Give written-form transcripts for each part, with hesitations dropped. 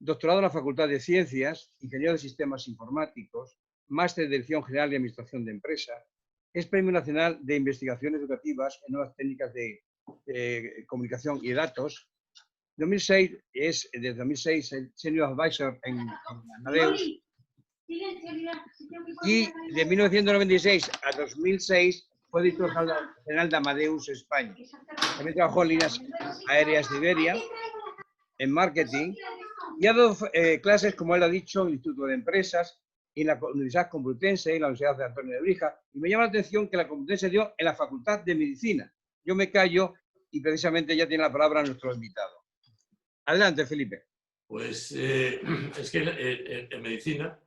doctorado en la Facultad de Ciencias, ingeniero de sistemas informáticos, máster de Dirección General y Administración de Empresa, es Premio Nacional de Investigaciones Educativas en Nuevas Técnicas de Comunicación y Datos. Desde 2006 el Senior Advisor en Amadeus. Y de 1996 a 2006 fue director general de Amadeus España. También trabajó en líneas aéreas de Iberia, en marketing, y ha dado clases, como él ha dicho, en el Instituto de Empresas, en la Universidad Complutense, en la Universidad de Antonio de Brija, y me llama la atención que la Complutense dio en la Facultad de Medicina. Yo me callo y precisamente ya tiene la palabra nuestro invitado. Adelante, Felipe. Pues es que en medicina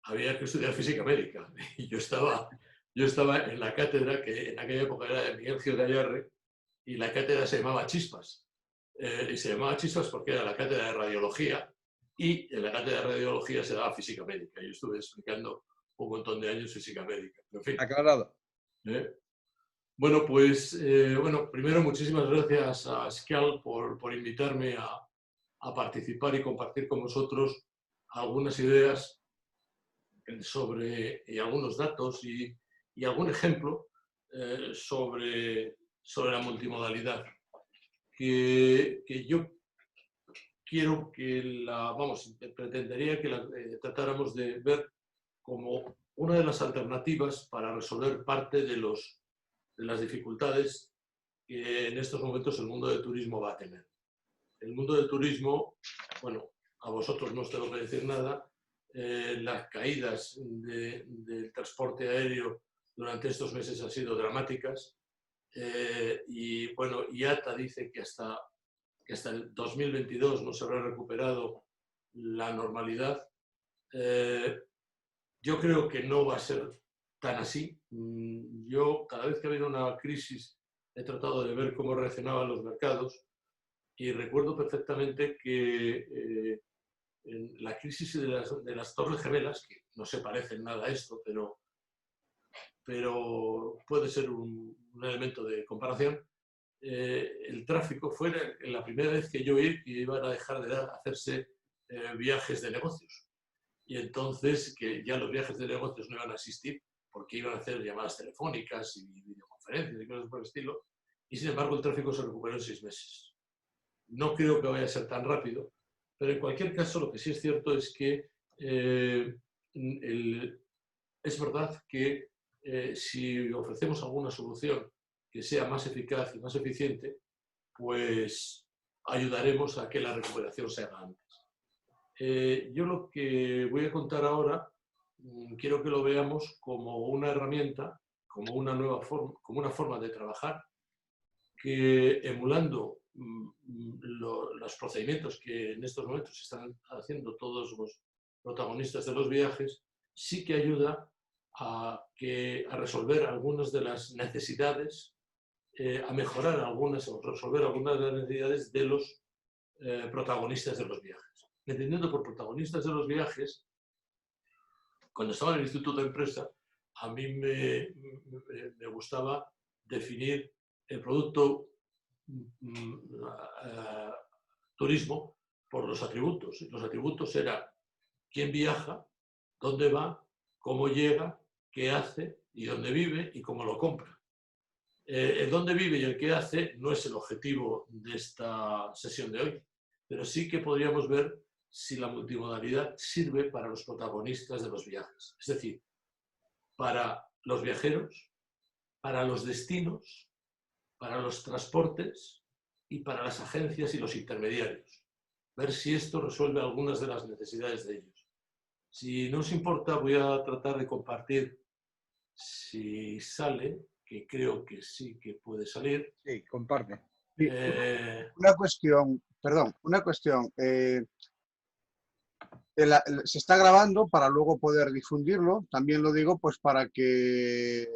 había que estudiar física médica y yo estaba en la cátedra, que en aquella época era de Miguel Gil Gallarre, y la cátedra se llamaba Chispas. Y se llamaba Chispas porque era la cátedra de radiología, y en la cátedra de radiología se daba física médica. Yo estuve explicando un montón de años física médica. En fin. Aclarado. Bueno, pues primero muchísimas gracias a Scal por invitarme a participar y compartir con vosotros algunas ideas y algunos datos y algún ejemplo sobre la multimodalidad. Que yo quiero que pretendería que la tratáramos de ver como una de las alternativas para resolver parte de las dificultades que en estos momentos el mundo del turismo va a tener. El mundo del turismo, bueno, a vosotros no os tengo que decir nada, las caídas del transporte aéreo durante estos meses han sido dramáticas, y bueno, IATA dice que hasta el 2022 no se habrá recuperado la normalidad. Yo creo que no va a ser tan así. Yo, cada vez que ha habido una crisis, he tratado de ver cómo reaccionaban los mercados y recuerdo perfectamente que en la crisis de las Torres Gemelas, que no se parecen nada a esto, pero puede ser un elemento de comparación, el tráfico fue la primera vez que yo oí que iban a dejar de hacerse viajes de negocios. Y entonces que ya los viajes de negocios no iban a existir porque iban a hacer llamadas telefónicas y videoconferencias y cosas por el estilo. Y sin embargo el tráfico se recuperó en 6 meses. No creo que vaya a ser tan rápido, pero en cualquier caso lo que sí es cierto es que es verdad que si ofrecemos alguna solución que sea más eficaz y más eficiente, pues ayudaremos a que la recuperación se haga antes. Yo lo que voy a contar ahora quiero que lo veamos como una herramienta, como una nueva forma, como una forma de trabajar que, emulando los procedimientos que en estos momentos están haciendo todos los protagonistas de los viajes, sí que ayuda a resolver algunas de las necesidades, a mejorar algunas o resolver algunas de las necesidades de los protagonistas de los viajes. Entendiendo por protagonistas de los viajes, cuando estaba en el Instituto de Empresa, a mí me gustaba definir el producto turismo por los atributos. Los atributos eran quién viaja, dónde va, cómo llega, qué hace y dónde vive y cómo lo compra. El dónde vive y el qué hace no es el objetivo de esta sesión de hoy, pero sí que podríamos ver si la multimodalidad sirve para los protagonistas de los viajes. Es decir, para los viajeros, para los destinos, para los transportes y para las agencias y los intermediarios. Ver si esto resuelve algunas de las necesidades de ellos. Si no os importa, voy a tratar de compartir, si sale, que creo que sí que puede salir. Sí, comparte. Una cuestión, perdón, se está grabando para luego poder difundirlo, también lo digo pues para que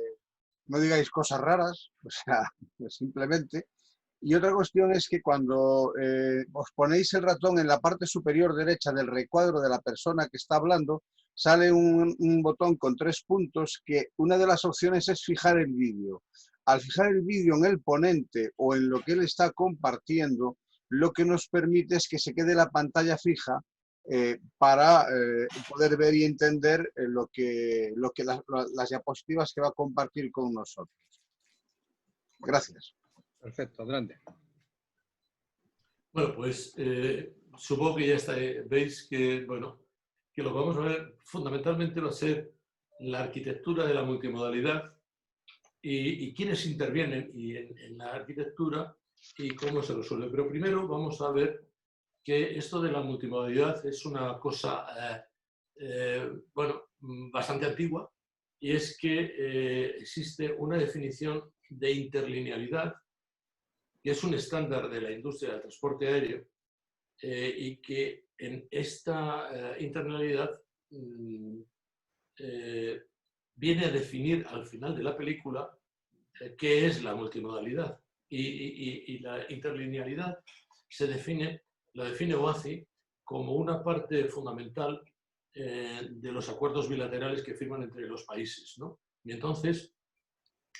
no digáis cosas raras, o sea, pues simplemente. Y otra cuestión es que cuando os ponéis el ratón en la parte superior derecha del recuadro de la persona que está hablando, sale un botón con 3 puntos que una de las opciones es fijar el vídeo. Al fijar el vídeo en el ponente o en lo que él está compartiendo, lo que nos permite es que se quede la pantalla fija para poder ver y entender las diapositivas que va a compartir con nosotros. Gracias. Perfecto, adelante. Bueno, pues supongo que ya está, veis que, bueno, que lo que vamos a ver fundamentalmente va a ser la arquitectura de la multimodalidad y quiénes intervienen en la arquitectura y cómo se resuelve. Pero primero vamos a ver que esto de la multimodalidad es una cosa, bueno, bastante antigua, y es que existe una definición de interlinealidad, que es un estándar de la industria del transporte aéreo, y que en esta interlinealidad viene a definir al final de la película qué es la multimodalidad. Y la interlinealidad la define OACI como una parte fundamental de los acuerdos bilaterales que firman entre los países, ¿no? Y entonces,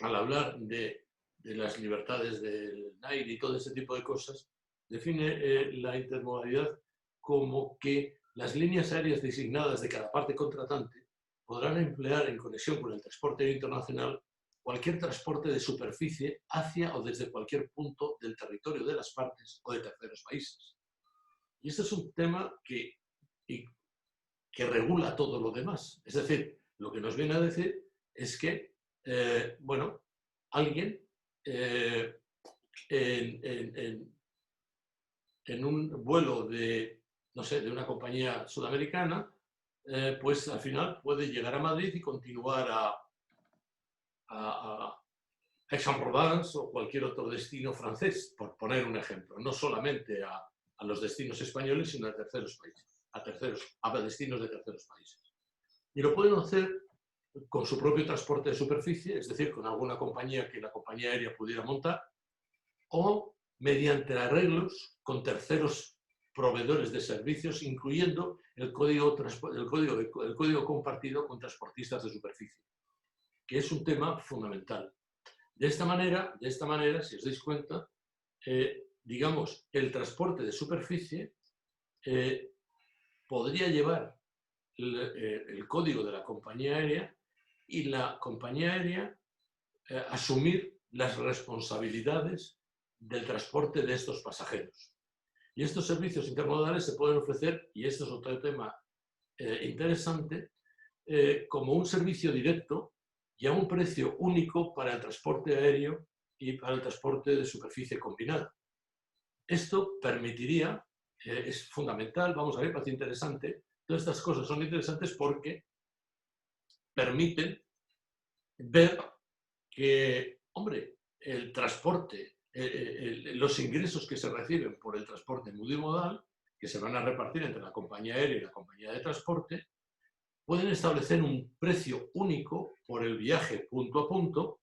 al hablar de las libertades del aire y todo ese tipo de cosas, define la intermodalidad como que las líneas aéreas designadas de cada parte contratante podrán emplear en conexión con el transporte internacional cualquier transporte de superficie hacia o desde cualquier punto del territorio de las partes o de terceros países. Y este es un tema que regula todo lo demás. Es decir, lo que nos viene a decir es que, bueno, alguien en un vuelo de, no sé, de una compañía sudamericana, pues al final puede llegar a Madrid y continuar a Aix-en-Provence o cualquier otro destino francés, por poner un ejemplo, no solamente a los destinos españoles, sino a terceros países, a destinos de terceros países. Y lo pueden hacer con su propio transporte de superficie, es decir, con alguna compañía que la compañía aérea pudiera montar, o mediante arreglos con terceros proveedores de servicios, incluyendo el código compartido con transportistas de superficie, que es un tema fundamental. De esta manera, si os dais cuenta, digamos, el transporte de superficie podría llevar el código de la compañía aérea y la compañía aérea asumir las responsabilidades del transporte de estos pasajeros. Y estos servicios intermodales se pueden ofrecer, y esto es otro tema interesante, como un servicio directo y a un precio único para el transporte aéreo y para el transporte de superficie combinado. Esto permitiría, es fundamental, vamos a ver, parece interesante, todas estas cosas son interesantes porque permiten ver que, hombre, el transporte, los ingresos que se reciben por el transporte multimodal, que se van a repartir entre la compañía aérea y la compañía de transporte, pueden establecer un precio único por el viaje punto a punto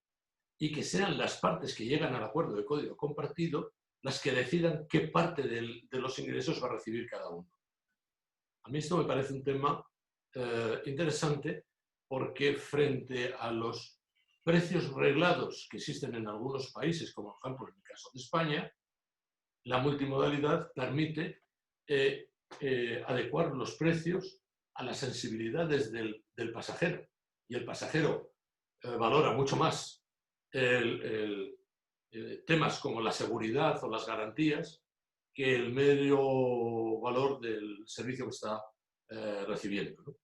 y que sean las partes que llegan al acuerdo de código compartido las que decidan qué parte de los ingresos va a recibir cada uno. A mí esto me parece un tema interesante porque frente a los precios reglados que existen en algunos países, como por ejemplo en el caso de España, la multimodalidad permite adecuar los precios a las sensibilidades del pasajero. Y el pasajero valora mucho más temas como la seguridad o las garantías que el medio valor del servicio que está recibiendo, ¿no?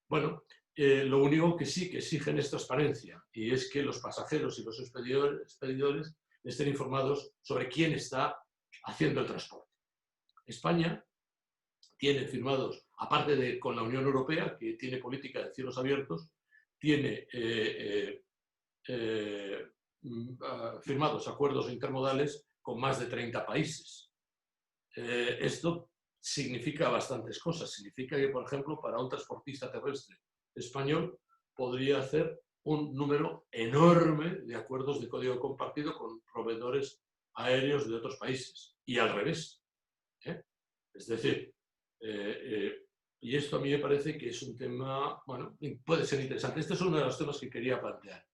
Bueno, lo único que sí que exigen es transparencia, y es que los pasajeros y los expedidores estén informados sobre quién está haciendo el transporte. España tiene firmados, aparte de con la Unión Europea, que tiene política de cielos abiertos, tiene firmados acuerdos intermodales con más de 30 países. Esto significa bastantes cosas. Significa que, por ejemplo, para un transportista terrestre español podría hacer un número enorme de acuerdos de código compartido con proveedores aéreos de otros países. Y al revés. Es decir, y esto a mí me parece que es un tema, bueno, puede ser interesante. Este es uno de los temas que quería plantear.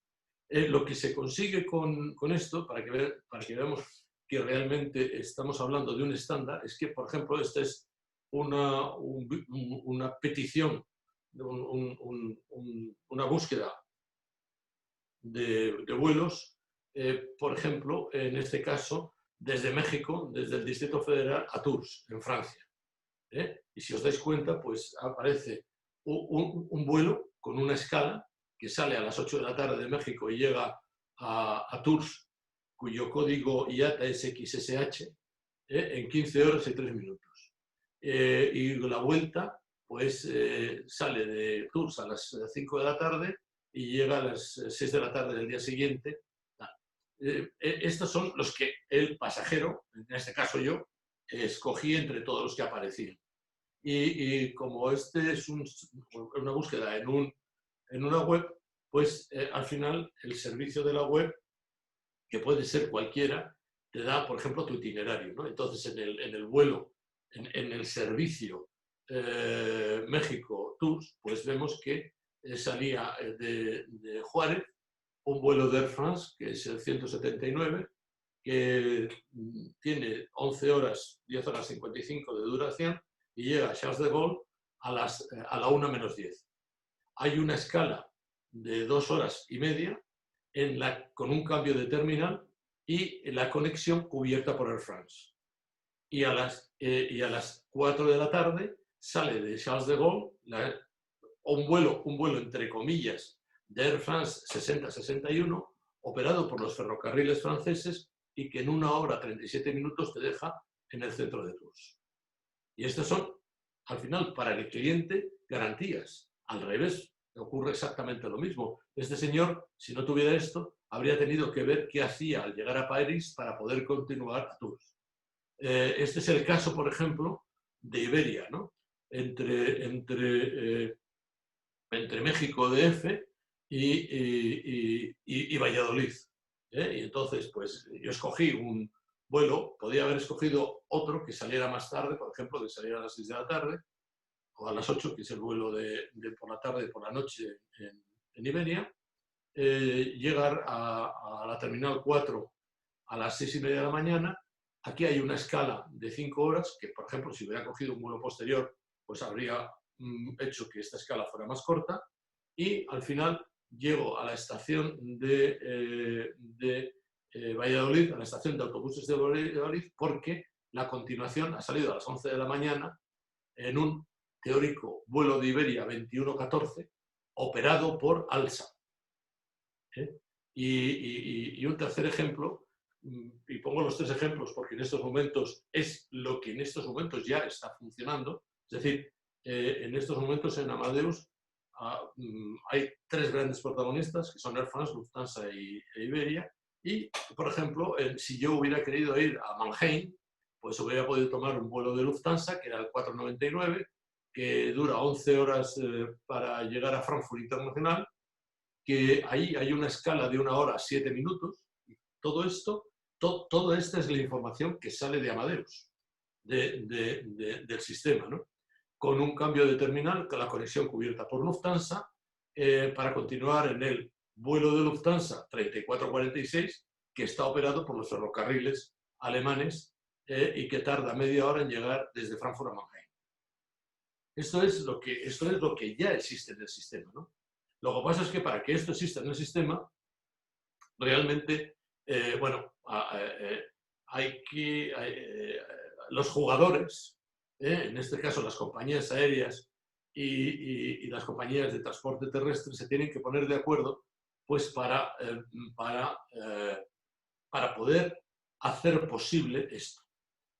Lo que se consigue con esto, para que veamos que realmente estamos hablando de un estándar, es que, por ejemplo, esta es una petición, una búsqueda de vuelos, por ejemplo, en este caso, desde México, desde el Distrito Federal a Tours, en Francia. Y si os dais cuenta, pues aparece un vuelo con una escala que sale a las 8 de la tarde de México y llega a Tours, cuyo código IATA es XSH, en 15 horas y 3 minutos. Y la vuelta, pues sale de Tours a las 5 de la tarde y llega a las 6 de la tarde del día siguiente. Estos son los que el pasajero, en este caso yo, escogí entre todos los que aparecían. Y como este es una búsqueda en una web, pues al final el servicio de la web, que puede ser cualquiera, te da, por ejemplo, tu itinerario, ¿no? Entonces, en el vuelo, en el servicio México Tours, pues vemos que salía de Juárez un vuelo de Air France, que es el 179, que tiene 11 horas, 10 horas 55 de duración, y llega a Charles de Gaulle a la 1 menos 10. Hay una escala de 2 horas y media con un cambio de terminal y la conexión cubierta por Air France. Y a las 4 de la tarde sale de Charles de Gaulle un vuelo entre comillas de Air France 60-61, operado por los ferrocarriles franceses y que en 1 hora 37 minutos te deja en el centro de Tours. Y estas son, al final, para el cliente, garantías. Al revés, ocurre exactamente lo mismo. Este señor, si no tuviera esto, habría tenido que ver qué hacía al llegar a París para poder continuar a Tours. Este es el caso, por ejemplo, de Iberia, ¿no? Entre México DF y Valladolid. Y entonces, pues yo escogí un vuelo, podía haber escogido otro que saliera más tarde, por ejemplo, que saliera a las 6 de la tarde, o a las 8, que es el vuelo de por la tarde y por la noche en Iberia, llegar a la Terminal 4 a las 6:30 de la mañana. Aquí hay una escala de 5 horas, que por ejemplo, si hubiera cogido un vuelo posterior, pues habría hecho que esta escala fuera más corta, y al final llego a la estación de Valladolid, a la estación de autobuses de Valladolid, porque la continuación ha salido a las 11 de la mañana en un teórico vuelo de Iberia 2114, operado por ALSA. Y un tercer ejemplo, y pongo los 3 ejemplos porque en estos momentos es lo que en estos momentos ya está funcionando, es decir, en estos momentos en Amadeus hay 3 grandes protagonistas, que son Air France, Lufthansa e Iberia, y, por ejemplo, si yo hubiera querido ir a Mannheim, pues hubiera podido tomar un vuelo de Lufthansa, que era el 499, que dura 11 horas para llegar a Frankfurt Internacional, que ahí hay una escala de 1 hora 7 minutos. Todo esto, toda esta es la información que sale de Amadeus, del sistema, ¿no? Con un cambio de terminal, con la conexión cubierta por Lufthansa, para continuar en el vuelo de Lufthansa 3446, que está operado por los ferrocarriles alemanes y que tarda media hora en llegar desde Frankfurt a Mannheim. Esto es lo que ya existe en el sistema, ¿no? Lo que pasa es que para que esto exista en el sistema, realmente, los jugadores, en este caso las compañías aéreas y las compañías de transporte terrestre, se tienen que poner de acuerdo, pues para poder hacer posible esto,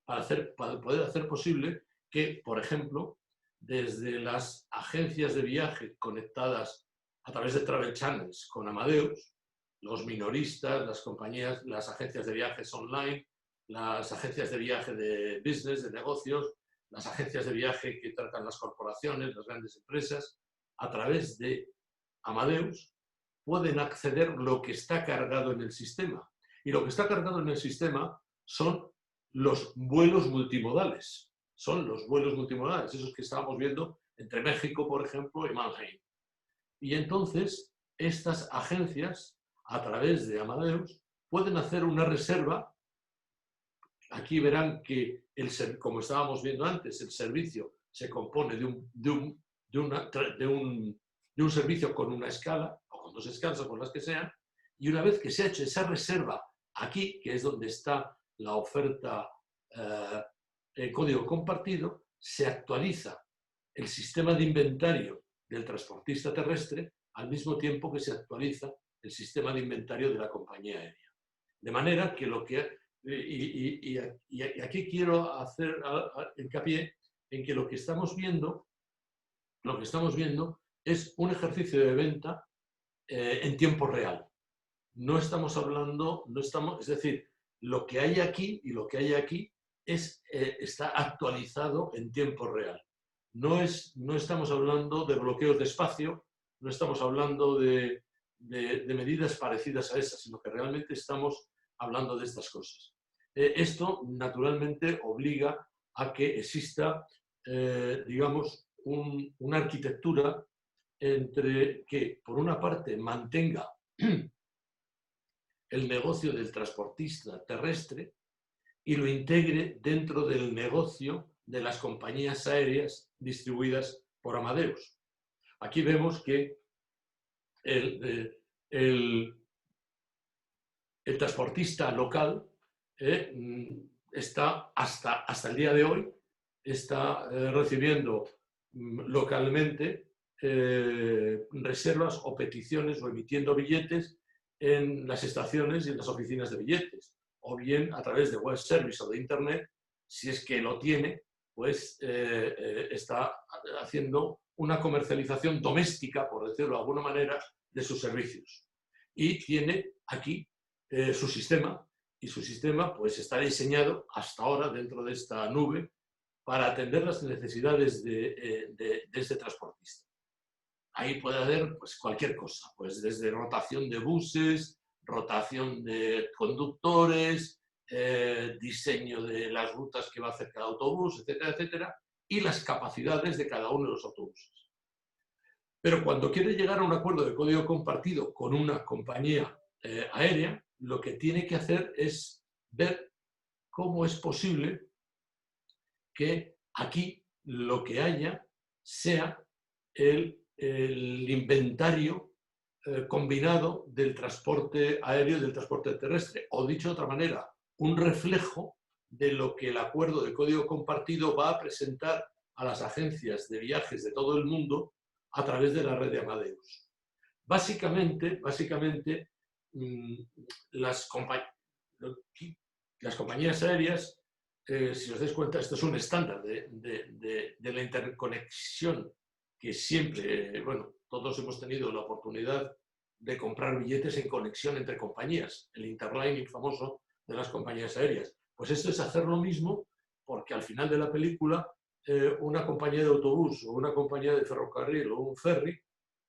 para poder hacer posible que, por ejemplo, desde las agencias de viaje conectadas a través de Travel Channels con Amadeus, los minoristas, las compañías, las agencias de viajes online, las agencias de viaje de business, de negocios, las agencias de viaje que tratan las corporaciones, las grandes empresas, a través de Amadeus, pueden acceder lo que está cargado en el sistema. Y lo que está cargado en el sistema son los vuelos multimodales. Son los vuelos multimodales, esos que estábamos viendo entre México, por ejemplo, y Mannheim. Y entonces, estas agencias, a través de Amadeus, pueden hacer una reserva aquí verán que, como estábamos viendo antes, el servicio se compone de un servicio con una escala, o con dos escalas, o con las que sean, y una vez que se ha hecho esa reserva aquí, que es donde está la oferta en código compartido, se actualiza el sistema de inventario del transportista terrestre al mismo tiempo que se actualiza el sistema de inventario de la compañía aérea. De manera que y aquí quiero hacer hincapié en que lo que estamos viendo es un ejercicio de venta en tiempo real. No estamos hablando, es decir, lo que hay aquí y lo que hay aquí está actualizado en tiempo real. No estamos hablando de bloqueos de espacio, no estamos hablando de medidas parecidas a esas, sino que realmente estamos hablando de estas cosas. Esto, naturalmente, obliga a que exista, digamos, una arquitectura entre que, por una parte, mantenga el negocio del transportista terrestre y lo integre dentro del negocio de las compañías aéreas distribuidas por Amadeus. Aquí vemos que el transportista local está hasta el día de hoy está recibiendo localmente reservas o peticiones o emitiendo billetes en las estaciones y en las oficinas de billetes, o bien a través de web service o de internet, si es que lo tiene, pues está haciendo una comercialización doméstica, por decirlo de alguna manera, de sus servicios. Y tiene aquí su sistema, y su sistema pues está diseñado hasta ahora dentro de esta nube para atender las necesidades de este transportista. Ahí puede haber pues, cualquier cosa, pues desde rotación de buses, rotación de conductores, diseño de las rutas que va a hacer cada autobús, etcétera, etcétera, y las capacidades de cada uno de los autobuses. Pero cuando quiere llegar a un acuerdo de código compartido con una compañía aérea, lo que tiene que hacer es ver cómo es posible que aquí lo que haya sea el inventario combinado del transporte aéreo y del transporte terrestre, o dicho de otra manera, un reflejo de lo que el acuerdo de código compartido va a presentar a las agencias de viajes de todo el mundo a través de la red de Amadeus. Básicamente las compañías aéreas, si os dais cuenta, esto es un estándar de la interconexión que siempre, bueno, todos hemos tenido la oportunidad de comprar billetes en conexión entre compañías, el interlining famoso de las compañías aéreas. Pues esto es hacer lo mismo porque al final de la película una compañía de autobús o una compañía de ferrocarril o un ferry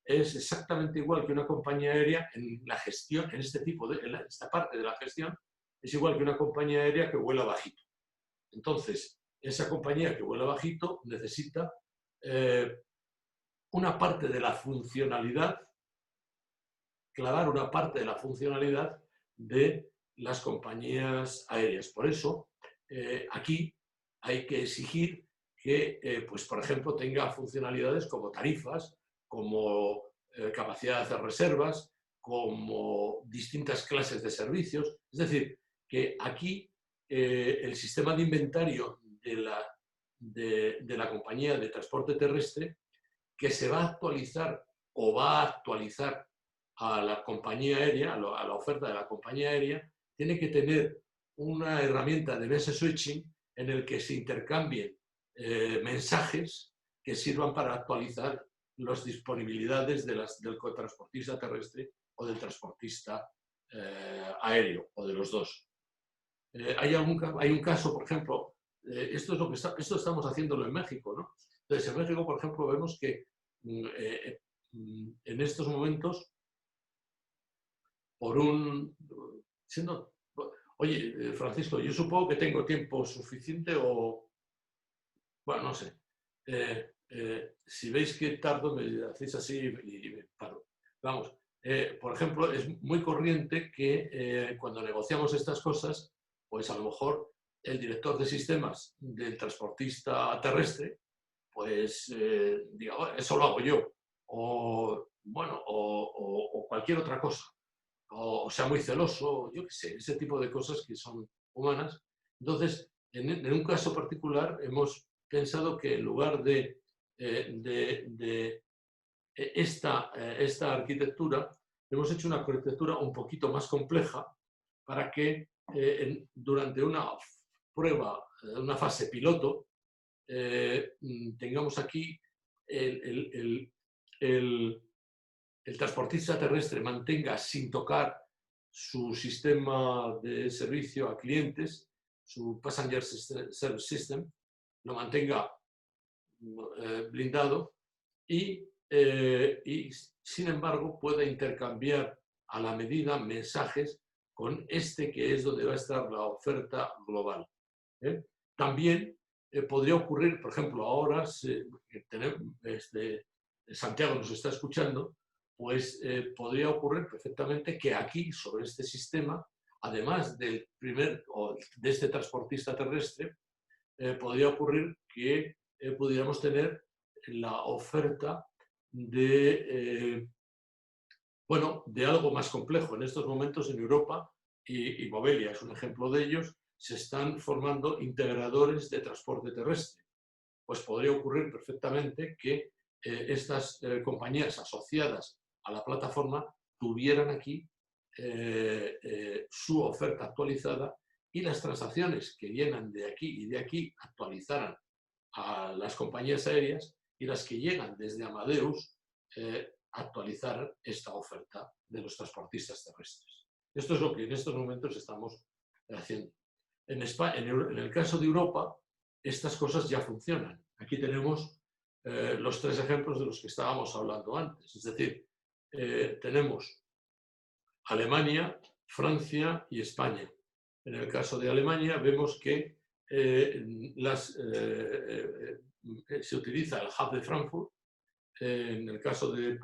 es exactamente igual que una compañía aérea en la gestión, en esta parte de la gestión, es igual que una compañía aérea que vuela bajito. Entonces, esa compañía que vuela bajito necesita una parte de la funcionalidad, clavar una parte de la funcionalidad de las compañías aéreas. Por eso, aquí hay que exigir que, pues, por ejemplo, tenga funcionalidades como tarifas, como capacidad de hacer reservas, como distintas clases de servicios. Es decir, que aquí el sistema de inventario de la compañía de transporte terrestre, que se va a actualizar o va a actualizar a la compañía aérea, a la oferta de la compañía aérea, tiene que tener una herramienta de message switching en el que se intercambien mensajes que sirvan para actualizar las disponibilidades del transportista terrestre o del transportista aéreo, o de los dos. Hay un caso, por ejemplo, esto estamos haciéndolo en México, ¿no? Entonces, en México, por ejemplo, vemos que en estos momentos, oye, Francisco, yo supongo que tengo tiempo suficiente o, bueno, no sé. Si veis que tardo, me hacéis así y me paro. Vamos, por ejemplo, es muy corriente que cuando negociamos estas cosas, pues a lo mejor el director de sistemas del transportista terrestre, pues diga, "Bueno, eso lo hago yo", o bueno, o cualquier otra cosa, o sea muy celoso, yo qué sé, ese tipo de cosas que son humanas. Entonces, en un caso particular hemos pensado que en lugar de esta arquitectura, hemos hecho una arquitectura un poquito más compleja para que durante una prueba, una fase piloto, tengamos aquí el transportista terrestre mantenga sin tocar su sistema de servicio a clientes, su Passenger Service System, lo mantenga blindado y sin embargo pueda intercambiar a la medida mensajes con este que es donde va a estar la oferta global. También podría ocurrir, por ejemplo, ahora Santiago nos está escuchando, pues podría ocurrir perfectamente que aquí, sobre este sistema, además del de este transportista terrestre, podría ocurrir que pudiéramos tener la oferta de algo más complejo. En estos momentos en Europa, y Mobelia es un ejemplo de ellos, se están formando integradores de transporte terrestre. Pues podría ocurrir perfectamente que estas compañías asociadas a la plataforma tuvieran aquí su oferta actualizada y las transacciones que llegan de aquí y de aquí actualizaran a las compañías aéreas y las que llegan desde Amadeus actualizaran esta oferta de los transportistas terrestres. Esto es lo que en estos momentos estamos haciendo. En el caso de Europa, estas cosas ya funcionan. Aquí tenemos los tres ejemplos de los que estábamos hablando antes. Es decir, tenemos Alemania, Francia y España. En el caso de Alemania vemos que se utiliza el hub de Frankfurt, en el caso de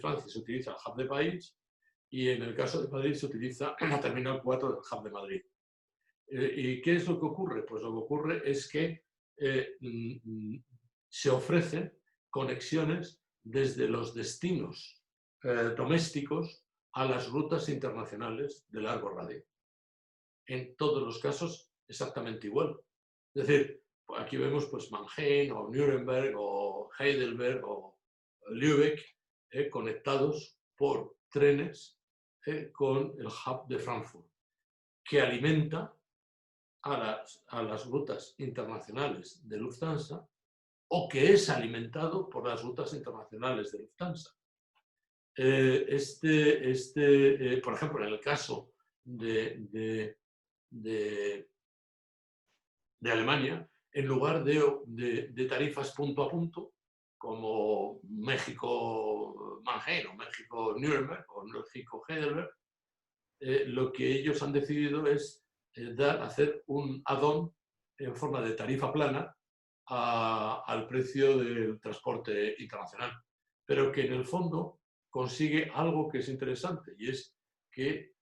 Francia se utiliza el hub de París y en el caso de Madrid se utiliza la terminal 4 del hub de Madrid. ¿Y qué es lo que ocurre? Pues lo que ocurre es que se ofrecen conexiones desde los destinos domésticos a las rutas internacionales de largo radio. En todos los casos exactamente igual. Es decir, aquí vemos pues Mannheim o Nuremberg o Heidelberg o Lübeck conectados por trenes con el hub de Frankfurt, que alimenta a las rutas internacionales de Lufthansa o que es alimentado por las rutas internacionales de Lufthansa. Por ejemplo, en el caso de Alemania, en lugar de tarifas punto a punto, como México-Mannheim o México-Nuremberg o México-Heidelberg, lo que ellos han decidido es hacer un add-on en forma de tarifa plana al precio del transporte internacional, pero que en el fondo consigue algo que es interesante y es que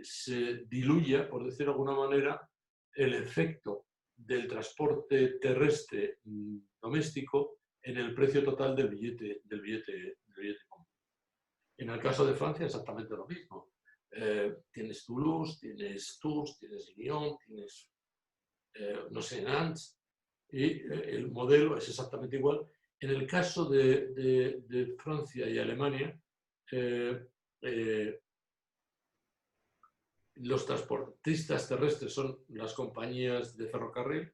se diluya, por decirlo de alguna manera, el efecto del transporte terrestre doméstico en el precio total del billete común. En el caso de Francia exactamente lo mismo. Tienes Toulouse, tienes Tours, tienes Lyon, tienes, no sé, Nantes, y el modelo es exactamente igual. En el caso de Francia y Alemania, los transportistas terrestres son las compañías de ferrocarril,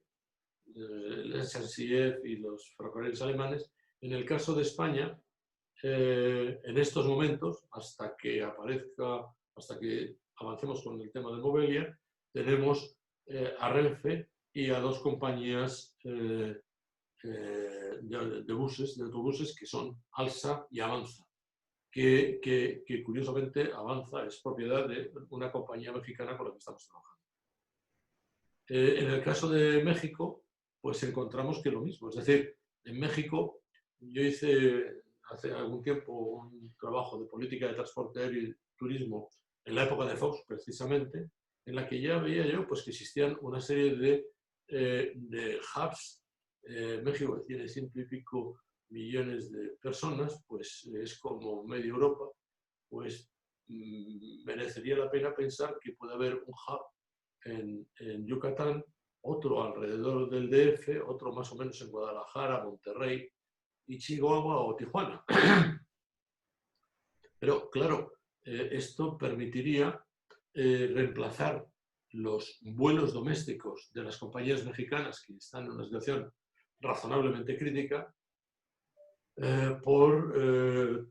el SNCF y los ferrocarriles alemanes. En el caso de España, en estos momentos, hasta que avancemos con el tema de Mobelia, tenemos a Renfe y a dos compañías de autobuses que son Alsa y Avanza, que curiosamente Avanza es propiedad de una compañía mexicana con la que estamos trabajando. En el caso de México, pues encontramos que lo mismo. Es decir, en México yo hice hace algún tiempo un trabajo de política de transporte aéreo y turismo en la época de Fox, precisamente, en la que ya veía yo pues, que existían una serie de de hubs. México, que tiene 100 y pico millones de personas, pues es como media Europa, pues merecería la pena pensar que puede haber un hub en Yucatán, otro alrededor del DF, otro más o menos en Guadalajara, Monterrey y Chihuahua o Tijuana. Pero claro, esto permitiría reemplazar los vuelos domésticos de las compañías mexicanas que están en una situación razonablemente crítica por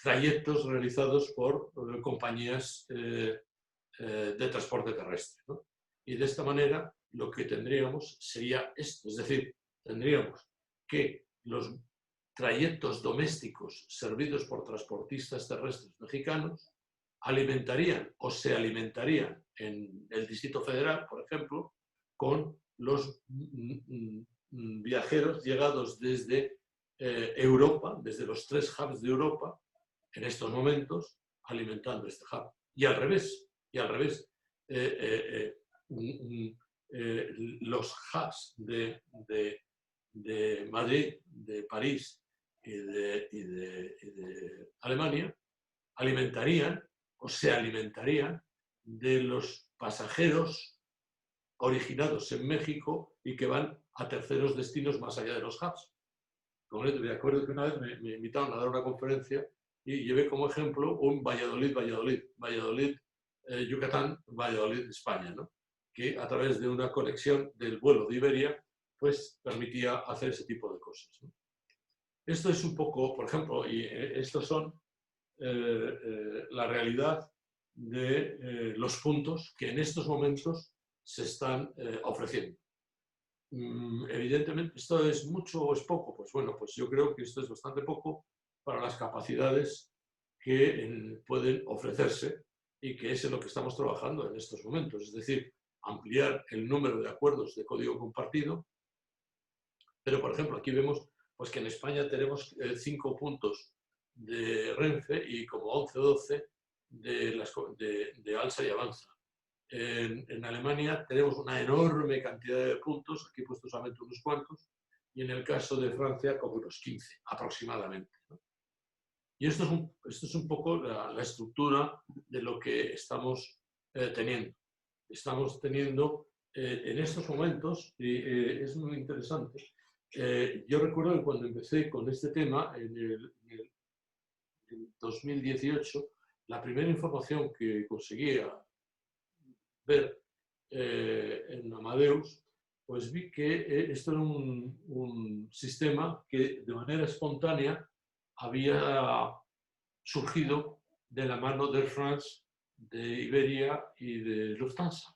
trayectos realizados por compañías de transporte terrestre, ¿no? Y de esta manera lo que tendríamos sería esto, es decir, tendríamos que los trayectos domésticos servidos por transportistas terrestres mexicanos alimentarían o se alimentarían en el Distrito Federal, por ejemplo, con los viajeros llegados desde Europa, desde los 3 hubs de Europa, en estos momentos, alimentando este hub. Y al revés, los hubs de Madrid, de París y de Alemania alimentarían o se alimentarían de los pasajeros originados en México y que van a terceros destinos más allá de los hubs. Me acuerdo que una vez me invitaron a dar una conferencia y llevé como ejemplo un Valladolid, Yucatán, Valladolid, España, ¿no? Que a través de una conexión del vuelo de Iberia, pues permitía hacer ese tipo de cosas, ¿no? Esto es un poco, por ejemplo, y estos son la realidad de los puntos que en estos momentos se están ofreciendo. Evidentemente, ¿esto es mucho o es poco? Pues bueno, pues yo creo que esto es bastante poco para las capacidades que pueden ofrecerse y que es en lo que estamos trabajando en estos momentos. Es decir, ampliar el número de acuerdos de código compartido. Pero, por ejemplo, aquí vemos pues, que en España tenemos 5 puntos de Renfe y como 11 o 12 de Alsa y Avanza. En Alemania tenemos una enorme cantidad de puntos, aquí he puesto solamente unos cuantos, y en el caso de Francia como unos 15 aproximadamente, ¿no? Y esto es un poco la estructura de lo que estamos teniendo. Estamos teniendo en estos momentos, y es muy interesante, yo recuerdo que cuando empecé con este tema en el 2018, la primera información que conseguía ver en Amadeus, pues vi que esto era un sistema que de manera espontánea había surgido de la mano de Air France, de Iberia y de Lufthansa.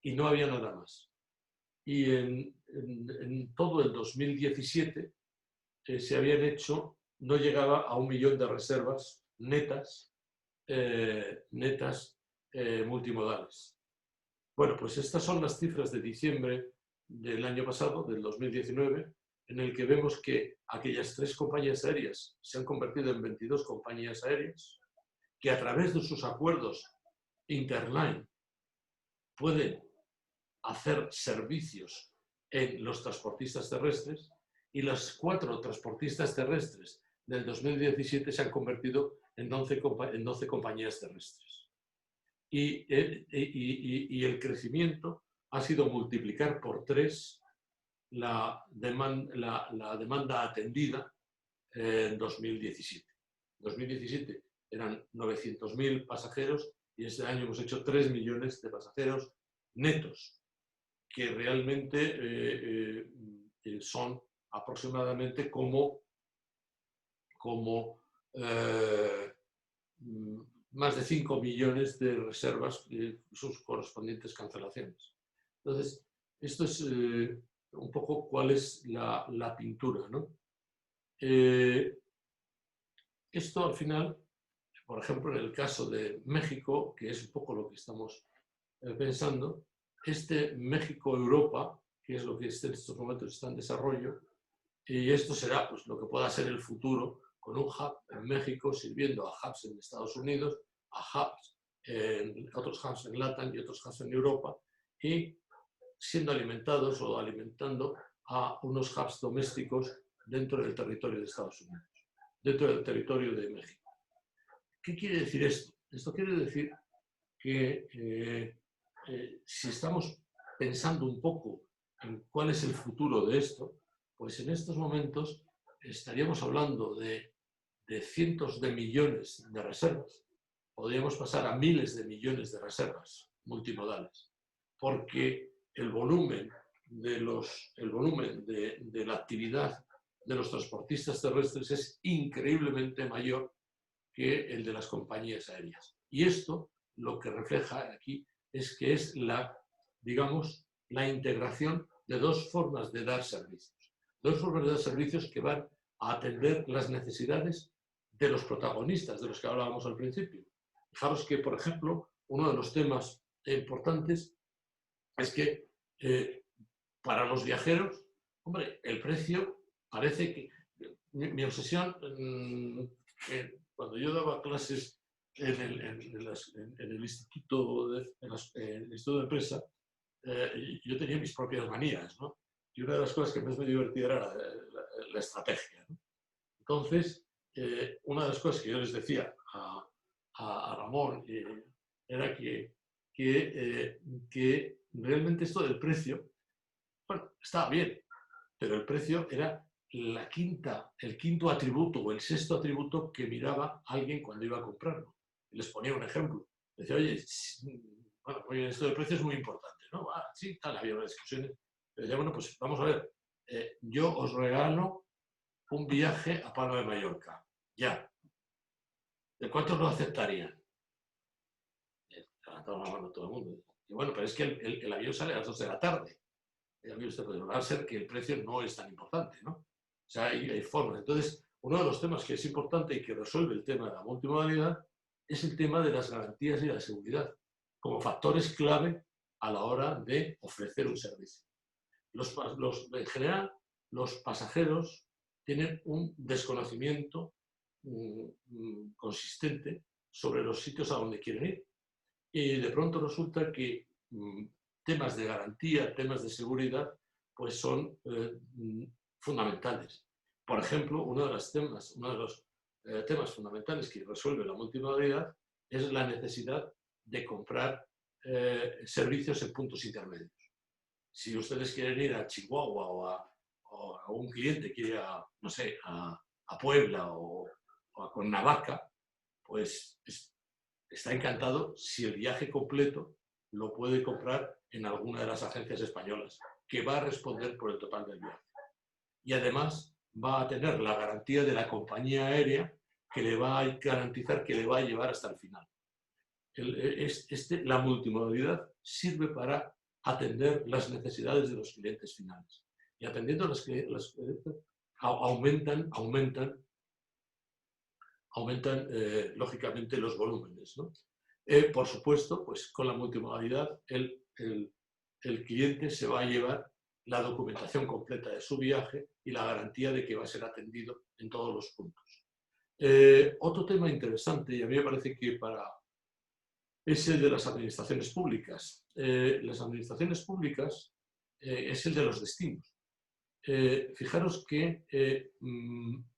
Y no había nada más. Y en todo el 2017 se habían hecho, no llegaba a 1 millón de reservas netas, multimodales. Bueno, pues estas son las cifras de diciembre del año pasado, del 2019, en el que vemos que aquellas 3 compañías aéreas se han convertido en 22 compañías aéreas, que a través de sus acuerdos interline pueden hacer servicios en los transportistas terrestres, y las 4 transportistas terrestres del 2017 se han convertido en 12 compañías terrestres. Y el crecimiento ha sido multiplicar por 3 la demanda atendida en 2017. En 2017 eran 900.000 pasajeros y este año hemos hecho 3 millones de pasajeros netos, que realmente son aproximadamente como más de 5 millones de reservas y sus correspondientes cancelaciones. Entonces, esto es un poco cuál es la pintura, ¿no? Esto al final, por ejemplo, en el caso de México, que es un poco lo que estamos pensando, este México-Europa, que es lo que en estos momentos está en desarrollo, y esto será pues, lo que pueda ser el futuro, con un hub en México sirviendo a hubs en Estados Unidos, a hubs otros hubs en LATAM y otros hubs en Europa, y siendo alimentados o alimentando a unos hubs domésticos dentro del territorio de Estados Unidos, dentro del territorio de México. ¿Qué quiere decir esto? Esto quiere decir que si estamos pensando un poco en cuál es el futuro de esto, pues en estos momentos estaríamos hablando de cientos de millones de reservas. Podríamos pasar a miles de millones de reservas multimodales, porque el volumen de la actividad de los transportistas terrestres es increíblemente mayor que el de las compañías aéreas. Y esto lo que refleja aquí es que es digamos, la integración de dos formas de dar servicios. Dos formas de dar servicios que van a atender las necesidades de los protagonistas de los que hablábamos al principio. Fijaros que, por ejemplo, uno de los temas importantes es que para los viajeros, hombre, el precio parece que... Mi obsesión, cuando yo daba clases en el Instituto de Empresa, yo tenía mis propias manías, ¿no? Y una de las cosas que más me divertía era la estrategia, ¿no? Entonces, una de las cosas que yo les decía a Ramón era que realmente esto del precio, bueno, estaba bien, pero el precio era el quinto atributo o el sexto atributo que miraba alguien cuando iba a comprarlo. Y les ponía un ejemplo. Decía, oye, bueno, esto del precio es muy importante, ¿no? Sí, tal, había unas discusiones. Pero decía, bueno, pues vamos a ver, yo os regalo un viaje a Palma de Mallorca, ya. ¿De cuántos lo aceptarían? Levantaba la mano todo el mundo. Y bueno, pero es que el avión sale a las 2 de la tarde. El avión va a ser que el precio no es tan importante, ¿no? O sea, hay formas. Entonces, uno de los temas que es importante y que resuelve el tema de la multimodalidad es el tema de las garantías y la seguridad, como factores clave a la hora de ofrecer un servicio. En general, los pasajeros tienen un desconocimiento consistente sobre los sitios a donde quieren ir. Y de pronto resulta que temas de garantía, temas de seguridad, pues son fundamentales. Por ejemplo, uno de los temas fundamentales que resuelve la multimodalidad es la necesidad de comprar servicios en puntos intermedios. Si ustedes quieren ir a Chihuahua o a un cliente quiere ir no sé, a Puebla o a Cuernavaca, pues está encantado si el viaje completo lo puede comprar en alguna de las agencias españolas, que va a responder por el total del viaje. Y además va a tener la garantía de la compañía aérea que le va a garantizar que le va a llevar hasta el final. La multimodalidad sirve para atender las necesidades de los clientes finales. Y atendiendo las clientes, aumentan lógicamente los volúmenes, ¿no? Por supuesto, pues con la multimodalidad el cliente se va a llevar la documentación completa de su viaje y la garantía de que va a ser atendido en todos los puntos. Otro tema interesante, y a mí me parece que es el de las administraciones públicas. Las administraciones públicas es el de los destinos. Fijaros que,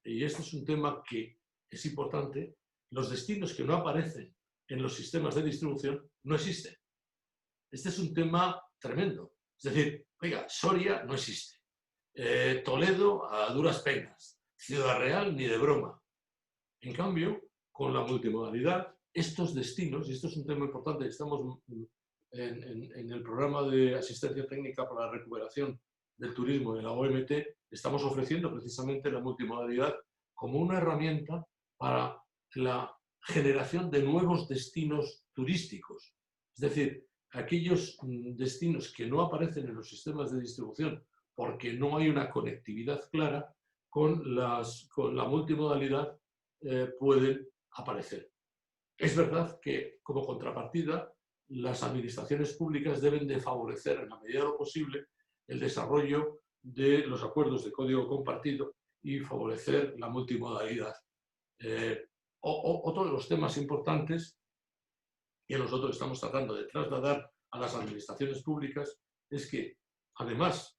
y este es un tema que es importante, los destinos que no aparecen en los sistemas de distribución no existen. Este es un tema tremendo. Es decir, oiga, Soria no existe. Toledo a duras penas. Ciudad Real ni de broma. En cambio, con la multimodalidad, estos destinos, y esto es un tema importante, estamos en el programa de asistencia técnica para la recuperación del turismo de la OMT, estamos ofreciendo precisamente la multimodalidad como una herramienta para la generación de nuevos destinos turísticos. Es decir, aquellos destinos que no aparecen en los sistemas de distribución porque no hay una conectividad clara, con la multimodalidad pueden aparecer. Es verdad que, como contrapartida, las administraciones públicas deben de favorecer, en la medida de lo posible, el desarrollo de los acuerdos de código compartido y favorecer la multimodalidad. Otro de los temas importantes que nosotros estamos tratando de trasladar a las administraciones públicas es que, además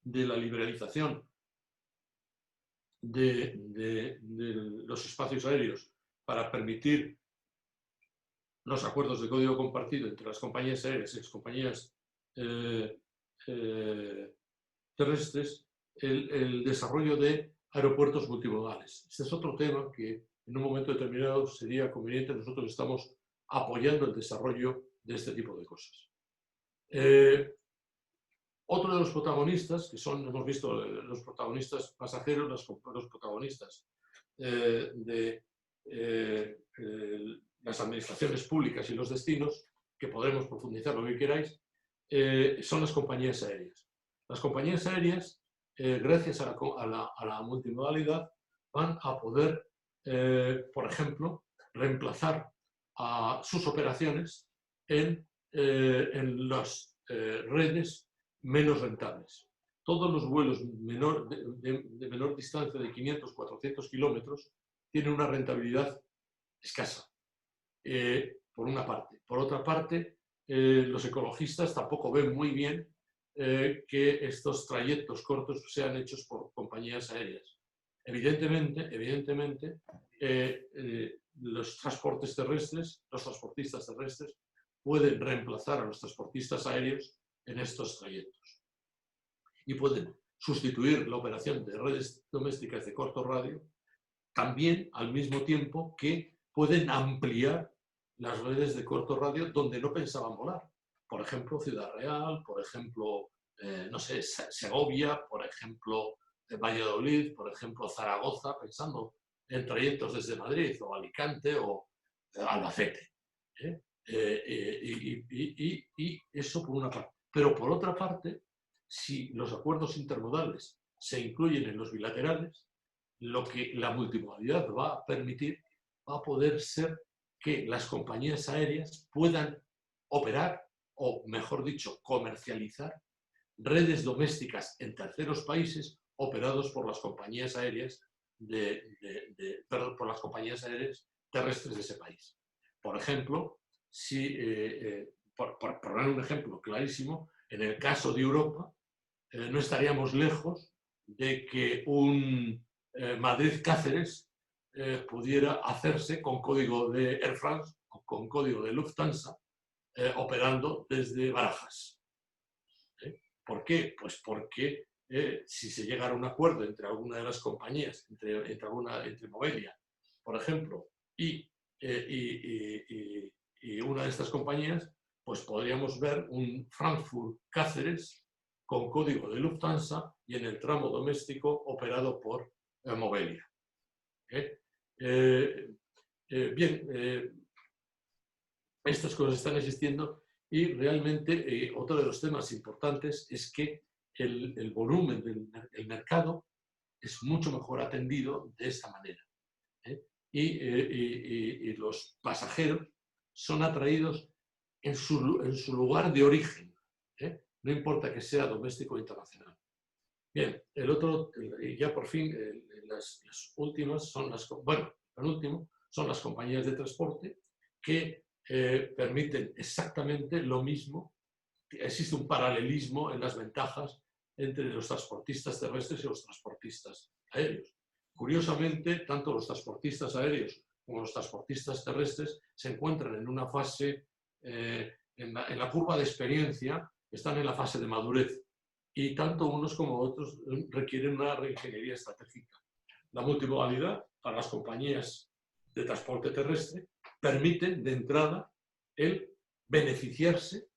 de la liberalización de los espacios aéreos para permitir los acuerdos de código compartido entre las compañías aéreas y las compañías terrestres, el desarrollo de aeropuertos multimodales. Este es otro tema que en un momento determinado sería conveniente. Nosotros estamos apoyando el desarrollo de este tipo de cosas. Otro de los protagonistas, que son, hemos visto, los protagonistas pasajeros, los protagonistas de las administraciones públicas y los destinos, que podremos profundizar lo que queráis, son las compañías aéreas. Las compañías aéreas, gracias a la multimodalidad, van a poder, por ejemplo, reemplazar a sus operaciones en las redes menos rentables. Todos los vuelos de menor distancia de 500, 400 kilómetros tienen una rentabilidad escasa, por una parte. Por otra parte, los ecologistas tampoco ven muy bien que estos trayectos cortos sean hechos por compañías aéreas. Evidentemente, los transportes terrestres, los transportistas terrestres, pueden reemplazar a los transportistas aéreos en estos trayectos y pueden sustituir la operación de redes domésticas de corto radio, también al mismo tiempo que pueden ampliar las redes de corto radio donde no pensaban volar. Por ejemplo, Ciudad Real, por ejemplo, no sé, Segovia, por ejemplo, Valladolid, por ejemplo, Zaragoza, pensando en trayectos desde Madrid o Alicante o Albacete. Y eso por una parte. Pero por otra parte, si los acuerdos intermodales se incluyen en los bilaterales, lo que la multimodalidad va a permitir va a poder ser que las compañías aéreas puedan operar, o mejor dicho, comercializar redes domésticas en terceros países operados por las compañías aéreas por las compañías aéreas terrestres de ese país. Por ejemplo, por poner un ejemplo clarísimo, en el caso de Europa, no estaríamos lejos de que un Madrid-Cáceres pudiera hacerse con código de Air France o con código de Lufthansa, operando desde Barajas. ¿Por qué? Pues porque si se llegara a un acuerdo entre alguna de las compañías, entre Movelia, por ejemplo, y una de estas compañías, pues podríamos ver un Frankfurt-Cáceres con código de Lufthansa y en el tramo doméstico operado por Movelia. Estas cosas están existiendo y realmente otro de los temas importantes es que el volumen del mercado es mucho mejor atendido de esta manera. Y los pasajeros son atraídos en su lugar de origen. No importa que sea doméstico o internacional. Bien, el otro, ya por fin, las últimas son son las compañías de transporte que permiten exactamente lo mismo. Existe un paralelismo en las ventajas entre los transportistas terrestres y los transportistas aéreos. Curiosamente, tanto los transportistas aéreos como los transportistas terrestres se encuentran en una fase, en la curva de experiencia, están en la fase de madurez. Y tanto unos como otros requieren una reingeniería estratégica. La multimodalidad para las compañías de transporte terrestre permite de entrada el beneficiarse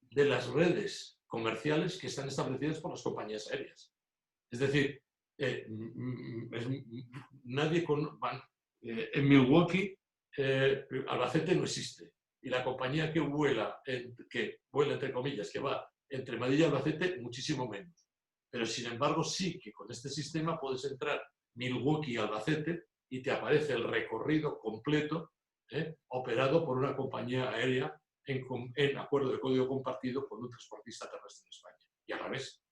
de las redes comerciales que están establecidas por las compañías aéreas. Es decir, en Milwaukee, Albacete no existe. Y la compañía que vuela entre comillas, que va entre Madrid y Albacete, muchísimo menos. Pero sin embargo, sí que con este sistema puedes entrar Milwaukee y Albacete y te aparece el recorrido completo operado por una compañía aérea en acuerdo de código compartido con un transportista terrestre en España. Y a la vez.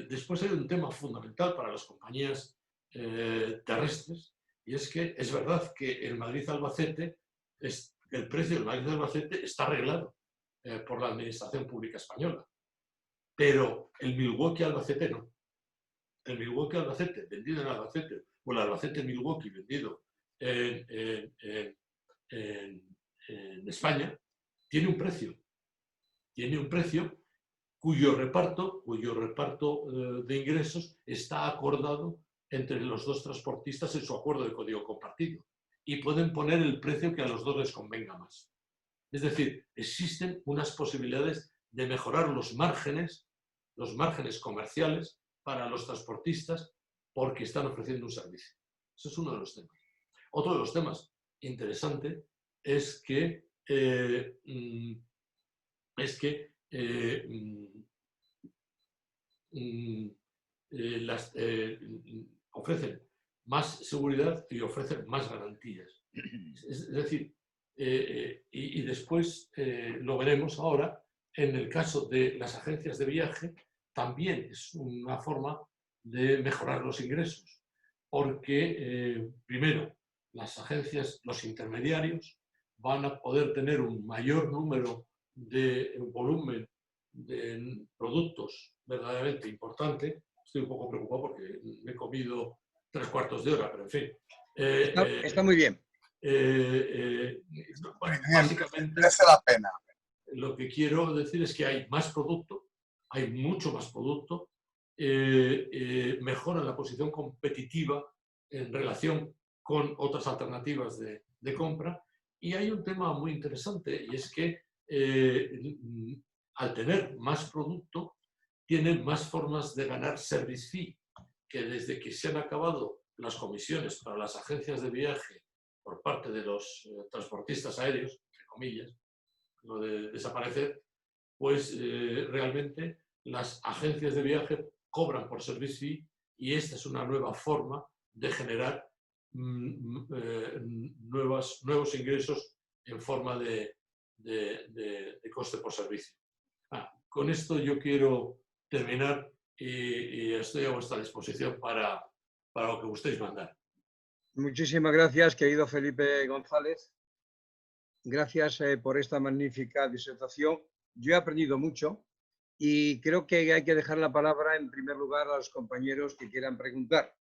Después hay un tema fundamental para las compañías terrestres, y es que es verdad que el Madrid-Albacete el precio del maíz de Albacete está arreglado por la Administración Pública Española. Pero el Milwaukee Albacete no. El Milwaukee Albacete vendido en Albacete, o el Albacete Milwaukee vendido en España, tiene un precio. Tiene un precio cuyo reparto de ingresos está acordado entre los dos transportistas en su acuerdo de código compartido. Y pueden poner el precio que a los dos les convenga más. Es decir, existen unas posibilidades de mejorar los márgenes comerciales para los transportistas porque están ofreciendo un servicio. Ese es uno de los temas. Otro de los temas interesante es que ofrecen más seguridad y ofrecen más garantías. Es decir, y después lo veremos ahora, en el caso de las agencias de viaje, también es una forma de mejorar los ingresos, porque primero, las agencias, los intermediarios, van a poder tener un mayor número de volumen de productos verdaderamente importante. Estoy un poco preocupado porque me he comido 3/4 de hora, pero en fin. Está muy bien. Bueno, básicamente, merece la pena. lo que quiero decir es que hay más producto, hay mucho más producto, mejora la posición competitiva en relación con otras alternativas de compra. Y hay un tema muy interesante, y es que al tener más producto, tienen más formas de ganar service fee, que desde que se han acabado las comisiones para las agencias de viaje por parte de los transportistas aéreos, entre comillas, lo de desaparecer, pues realmente las agencias de viaje cobran por service fee y esta es una nueva forma de generar nuevos ingresos en forma de coste por servicio. Con esto yo quiero terminar y estoy a vuestra disposición para lo que gustéis mandar. Muchísimas gracias, querido Felipe González. Gracias por esta magnífica disertación. Yo he aprendido mucho y creo que hay que dejar la palabra en primer lugar a los compañeros que quieran preguntar.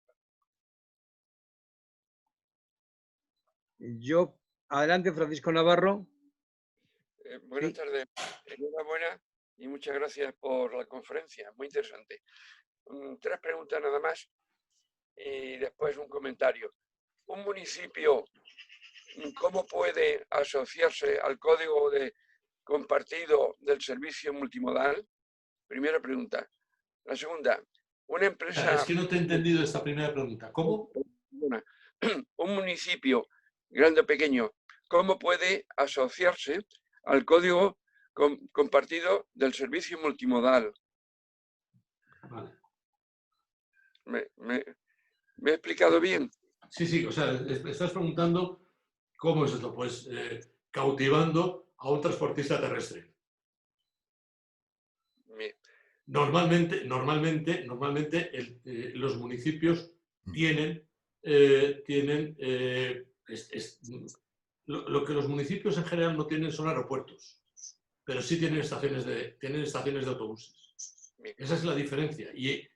Adelante, Francisco Navarro. Buenas tardes, enhorabuena y muchas gracias por la conferencia, muy interesante. 3 preguntas nada más y después un comentario. ¿Un municipio cómo puede asociarse al código de compartido del servicio multimodal? Primera pregunta. La segunda, una empresa... Es que no te he entendido esta primera pregunta. ¿Cómo? Un municipio, grande o pequeño, ¿cómo puede asociarse al código compartido del servicio multimodal? Vale. ¿Me he explicado bien? Sí, o sea, estás preguntando cómo es esto, pues cautivando a un transportista terrestre. Bien. Normalmente los municipios tienen lo que los municipios en general no tienen son aeropuertos, pero sí tienen estaciones de autobuses. Bien. Esa es la diferencia. Y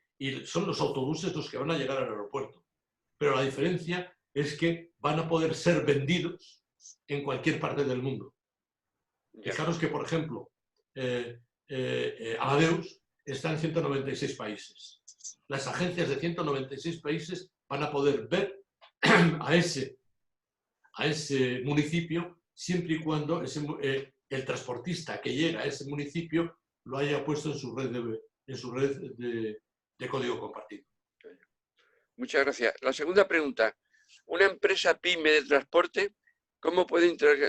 son los autobuses los que van a llegar al aeropuerto. Pero la diferencia es que van a poder ser vendidos en cualquier parte del mundo. Ya. Fijaros que, por ejemplo, Amadeus está en 196 países. Las agencias de 196 países van a poder ver a ese municipio siempre y cuando el transportista que llega a ese municipio lo haya puesto en su red de código compartido. Muchas gracias. La segunda pregunta. Una empresa pyme de transporte, ¿cómo puede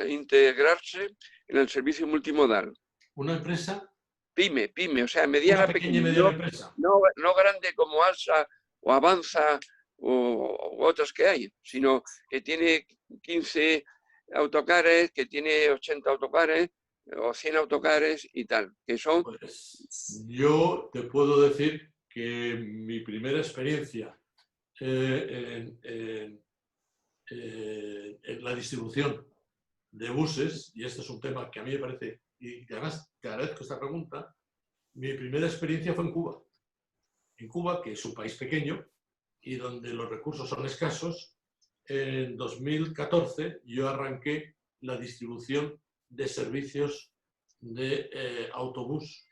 integrarse en el servicio multimodal? Una empresa... Pyme, o sea, mediana, una pequeña y mediana empresa. No grande como Alsa o Avanza u otras que hay, sino que tiene 15 autocares, que tiene 80 autocares o 100 autocares y tal, que son... Pues yo te puedo decir que mi primera experiencia en la distribución de buses, y este es un tema que a mí me parece, y además te agradezco esta pregunta, mi primera experiencia fue en Cuba. En Cuba, que es un país pequeño y donde los recursos son escasos, en 2014 yo arranqué la distribución de servicios de autobús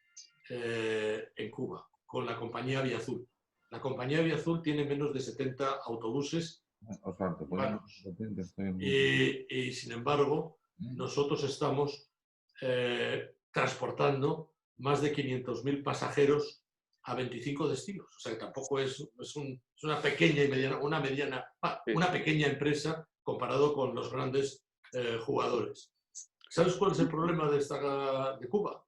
en Cuba, con la compañía Vía Azul. La compañía Vía Azul tiene menos de 70 autobuses humanos. Y sin embargo, nosotros estamos transportando más de 500.000 pasajeros a 25 destinos. O sea que tampoco es una pequeña y mediana, una pequeña empresa comparado con los grandes jugadores. ¿Sabes cuál es el problema de Cuba?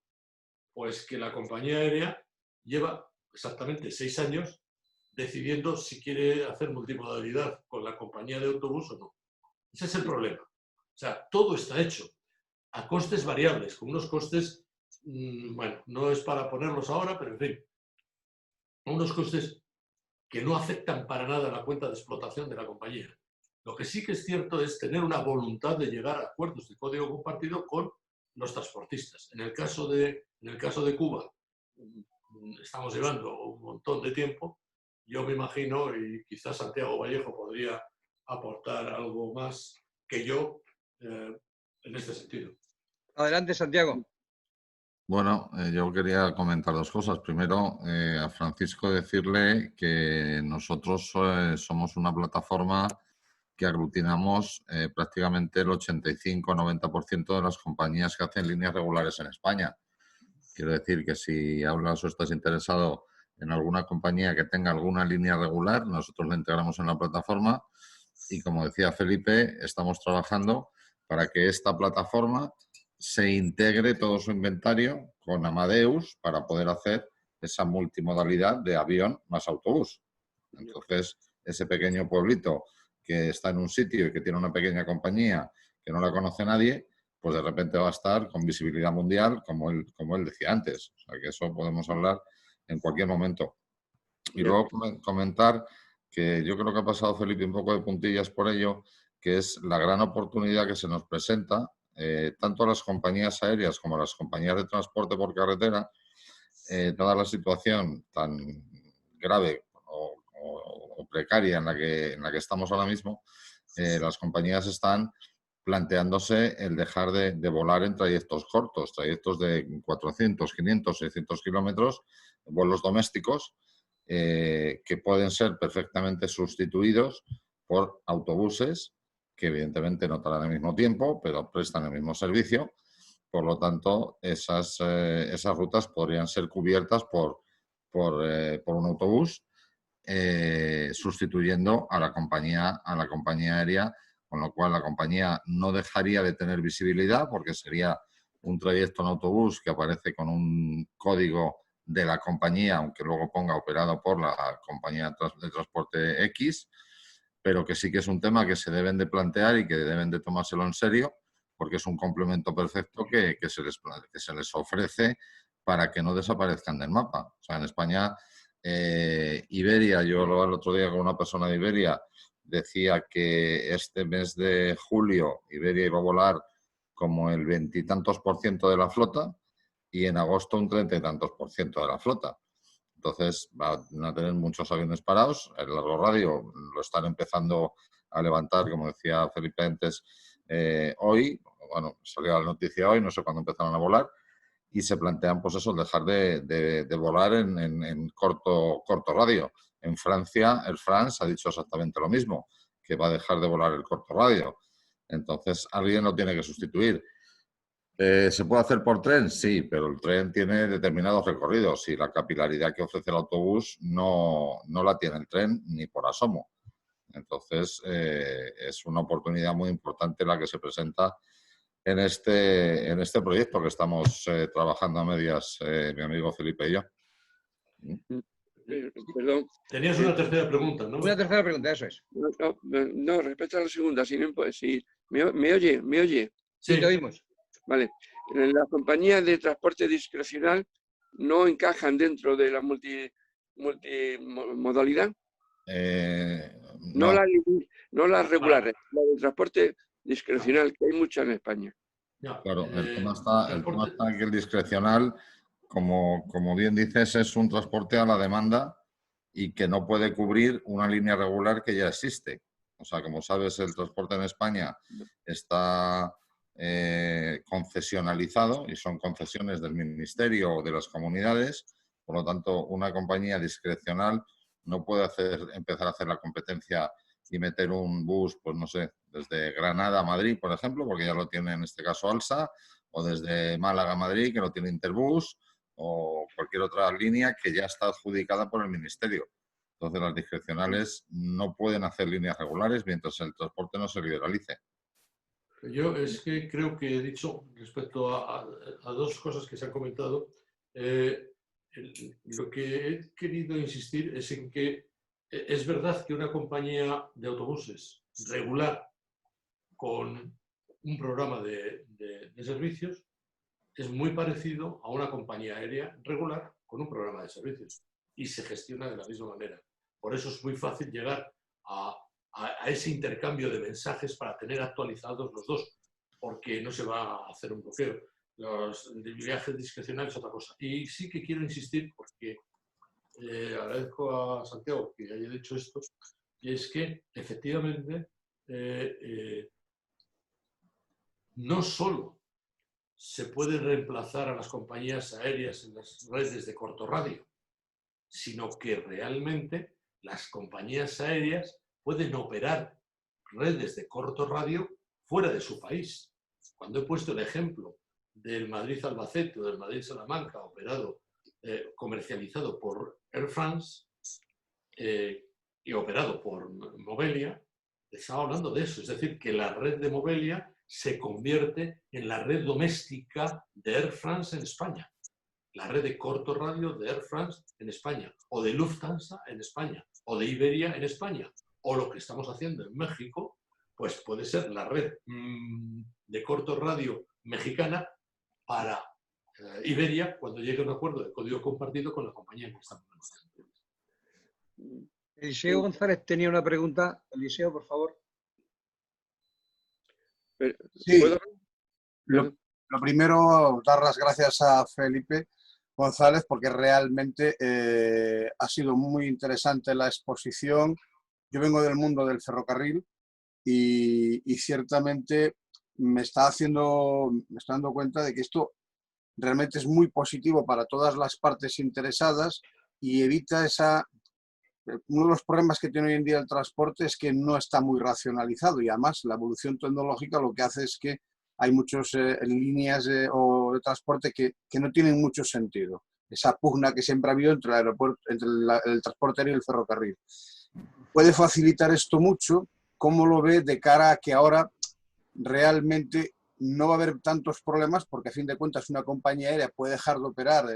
Pues que la compañía aérea lleva exactamente 6 años decidiendo si quiere hacer multimodalidad con la compañía de autobús o no. Ese es el problema. O sea, todo está hecho a costes variables, con unos costes, bueno, no es para ponerlos ahora, pero en fin, unos costes que no afectan para nada la cuenta de explotación de la compañía. Lo que sí que es cierto es tener una voluntad de llegar a acuerdos de código compartido con los transportistas. En el caso de Cuba, estamos llevando un montón de tiempo. Yo me imagino, y quizás Santiago Vallejo podría aportar algo más que yo en este sentido. Adelante, Santiago. Bueno, yo quería comentar 2 cosas. Primero, a Francisco decirle que nosotros somos una plataforma que aglutinamos prácticamente el 85-90% de las compañías que hacen líneas regulares en España. Quiero decir que si hablas o estás interesado en alguna compañía que tenga alguna línea regular, nosotros la integramos en la plataforma y, como decía Felipe, estamos trabajando para que esta plataforma se integre todo su inventario con Amadeus para poder hacer esa multimodalidad de avión más autobús. Entonces, ese pequeño pueblito que está en un sitio y que tiene una pequeña compañía que no la conoce nadie, pues de repente va a estar con visibilidad mundial, como él decía antes. O sea, que eso podemos hablar en cualquier momento. Y luego comentar que yo creo que ha pasado Felipe un poco de puntillas por ello, que es la gran oportunidad que se nos presenta tanto a las compañías aéreas como a las compañías de transporte por carretera, dada la situación tan grave o precaria en la que estamos ahora mismo, las compañías están planteándose el dejar de volar en trayectos cortos, trayectos de 400, 500, 600 kilómetros, vuelos domésticos, que pueden ser perfectamente sustituidos por autobuses que evidentemente no tardan el mismo tiempo, pero prestan el mismo servicio. Por lo tanto, esas rutas podrían ser cubiertas por un autobús, sustituyendo a la compañía aérea, con lo cual la compañía no dejaría de tener visibilidad porque sería un trayecto en autobús que aparece con un código de la compañía, aunque luego ponga operado por la compañía de transporte X, pero que sí que es un tema que se deben de plantear y que deben de tomárselo en serio, porque es un complemento perfecto que se les ofrece para que no desaparezcan del mapa. O sea, en España, Iberia, yo el otro día con una persona de Iberia decía que este mes de julio Iberia iba a volar como el 20 y tantos % de la flota y en agosto un 30 y tantos % de la flota. Entonces van a tener muchos aviones parados. El largo radio lo están empezando a levantar, como decía Felipe antes, hoy. Bueno, salió la noticia hoy, no sé cuándo empezaron a volar. Y se plantean, pues eso, dejar de volar en corto radio. En Francia, Air France ha dicho exactamente lo mismo, que va a dejar de volar el corto radio. Entonces, alguien lo tiene que sustituir. ¿Se puede hacer por tren? Sí, pero el tren tiene determinados recorridos y la capilaridad que ofrece el autobús no la tiene el tren ni por asomo. Entonces, es una oportunidad muy importante la que se presenta en este proyecto que estamos trabajando a medias, mi amigo Felipe y yo. Perdón. Tenías una tercera pregunta, ¿no? Una tercera pregunta, eso es. No, respecto a la segunda, si ¿me oye? Sí, te oímos. Vale. Las compañías de transporte discrecional no encajan dentro de la multimodalidad. No. No las regulares, la de transporte discrecional, que hay mucha en España. Ya, Claro, el tema transporte- está en que el discrecional, como bien dices, es un transporte a la demanda y que no puede cubrir una línea regular que ya existe. O sea, como sabes, el transporte en España está concesionalizado y son concesiones del Ministerio o de las comunidades. Por lo tanto, una compañía discrecional no puede empezar a hacer la competencia y meter un bus, pues no sé, desde Granada a Madrid, por ejemplo, porque ya lo tiene en este caso Alsa, o desde Málaga a Madrid, que lo tiene Interbús, o cualquier otra línea que ya está adjudicada por el Ministerio. Entonces, las discrecionales no pueden hacer líneas regulares mientras el transporte no se liberalice. Yo es que creo que he dicho respecto a dos cosas que se han comentado. Lo que he querido insistir es en que es verdad que una compañía de autobuses regular con un programa de servicios es muy parecido a una compañía aérea regular con un programa de servicios y se gestiona de la misma manera. Por eso es muy fácil llegar a ese intercambio de mensajes para tener actualizados los dos, porque no se va a hacer un bloqueo. Los viajes discrecionales es otra cosa. Y sí que quiero insistir, porque agradezco a Santiago que haya dicho esto, y es que efectivamente no solo se puede reemplazar a las compañías aéreas en las redes de corto radio, sino que realmente las compañías aéreas pueden operar redes de corto radio fuera de su país. Cuando he puesto el ejemplo del Madrid-Albacete o del Madrid-Salamanca operado, comercializado por Air France y operado por Movelia, estaba hablando de eso, es decir, que la red de Movelia se convierte en la red doméstica de Air France en España, la red de corto radio de Air France en España, o de Lufthansa en España, o de Iberia en España, o lo que estamos haciendo en México, pues puede ser la red de corto radio mexicana para Iberia cuando llegue a un acuerdo de código compartido con la compañía que estamos negociando. Eliseo González tenía una pregunta. Eliseo, por favor. Sí, ¿Puedo? lo primero, dar las gracias a Felipe González porque realmente ha sido muy interesante la exposición. Yo vengo del mundo del ferrocarril y ciertamente me está dando cuenta de que esto realmente es muy positivo para todas las partes interesadas y evita uno de los problemas que tiene hoy en día el transporte es que no está muy racionalizado y además la evolución tecnológica lo que hace es que hay muchas líneas de transporte que no tienen mucho sentido. Esa pugna que siempre ha habido entre el transporte aéreo y el ferrocarril. Puede facilitar esto mucho. ¿Cómo lo ve de cara a que ahora realmente no va a haber tantos problemas? Porque a fin de cuentas una compañía aérea puede dejar de operar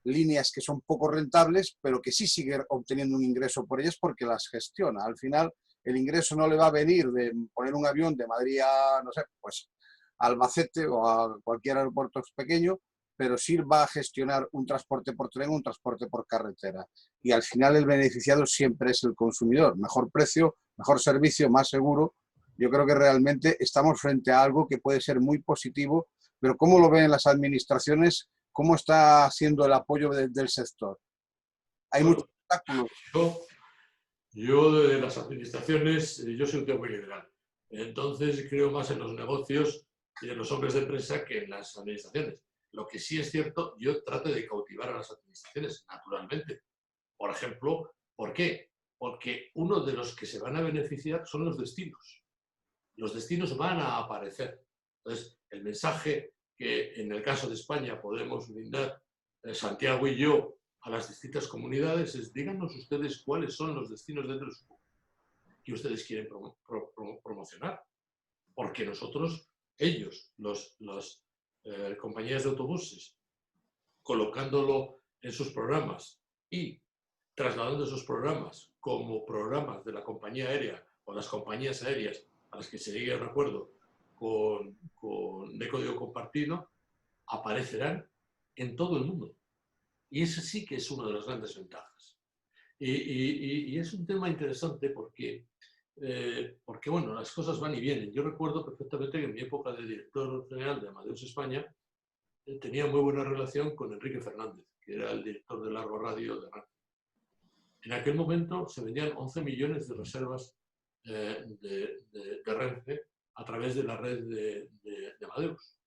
líneas que son poco rentables, pero que sí sigue obteniendo un ingreso por ellas porque las gestiona. Al final, el ingreso no le va a venir de poner un avión de Madrid a, no sé, pues a Albacete o a cualquier aeropuerto pequeño, pero sí va a gestionar un transporte por tren, un transporte por carretera. Y al final el beneficiado siempre es el consumidor. Mejor precio, mejor servicio, más seguro. Yo creo que realmente estamos frente a algo que puede ser muy positivo, pero ¿cómo lo ven las administraciones? ¿Cómo está siendo el apoyo del sector? Hay muchos obstáculos. Yo de las administraciones, yo soy un tío muy liberal. Entonces creo más en los negocios y en los hombres de empresa que en las administraciones. Lo que sí es cierto, yo trato de cautivar a las administraciones, naturalmente. Por ejemplo, ¿por qué? Porque uno de los que se van a beneficiar son los destinos. Los destinos van a aparecer. Entonces, el mensaje que en el caso de España podemos brindar Santiago y yo a las distintas comunidades es: díganos ustedes cuáles son los destinos dentro de su que ustedes quieren promocionar. Porque nosotros, ellos, las compañías de autobuses, colocándolo en sus programas y trasladando esos programas como programas de la compañía aérea o las compañías aéreas a las que se llegue a un acuerdo de código compartido, aparecerán en todo el mundo. Y ese sí que es una de las grandes ventajas. Y es un tema interesante porque porque bueno, las cosas van y vienen. Yo recuerdo perfectamente que en mi época de director general de Amadeus España tenía muy buena relación con Enrique Fernández, que era el director de Largo Radio de Renfe. En aquel momento se vendían 11 millones de reservas de Renfe a través de la red de Amadeus.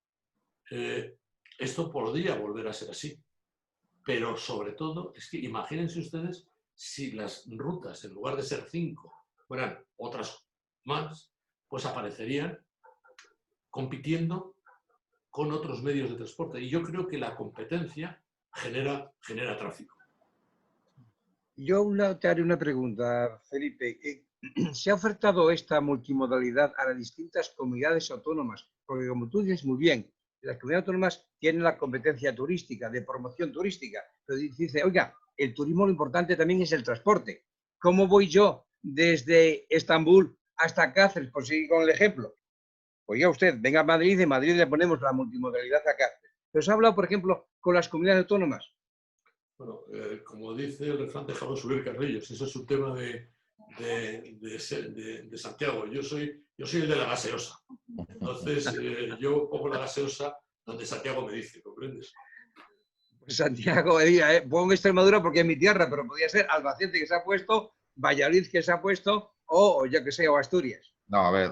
Esto podría volver a ser así, pero sobre todo, es que imagínense ustedes si las rutas, en lugar de ser 5, fueran otras más, pues aparecerían compitiendo con otros medios de transporte. Y yo creo que la competencia genera tráfico. Yo te haré una pregunta, Felipe. ¿Se ha ofertado esta multimodalidad a las distintas comunidades autónomas? Porque como tú dices muy bien, las comunidades autónomas tienen la competencia turística, de promoción turística, pero dice, oiga, el turismo lo importante también es el transporte. ¿Cómo voy yo desde Estambul hasta Cáceres, por seguir con el ejemplo? Oiga usted, venga a Madrid, de Madrid le ponemos la multimodalidad a Cáceres. Pero se ha hablado, por ejemplo, con las comunidades autónomas. Bueno, como dice el refrán, dejamos subir carrillos. Eso es un tema de Santiago. Yo soy el de la gaseosa. Entonces, yo pongo la gaseosa donde Santiago me dice, ¿comprendes? Pues Santiago, pongo Extremadura porque es mi tierra, pero podría ser Albacete que se ha puesto, Valladolid que se ha puesto, o yo que sé, o Asturias. No, a ver,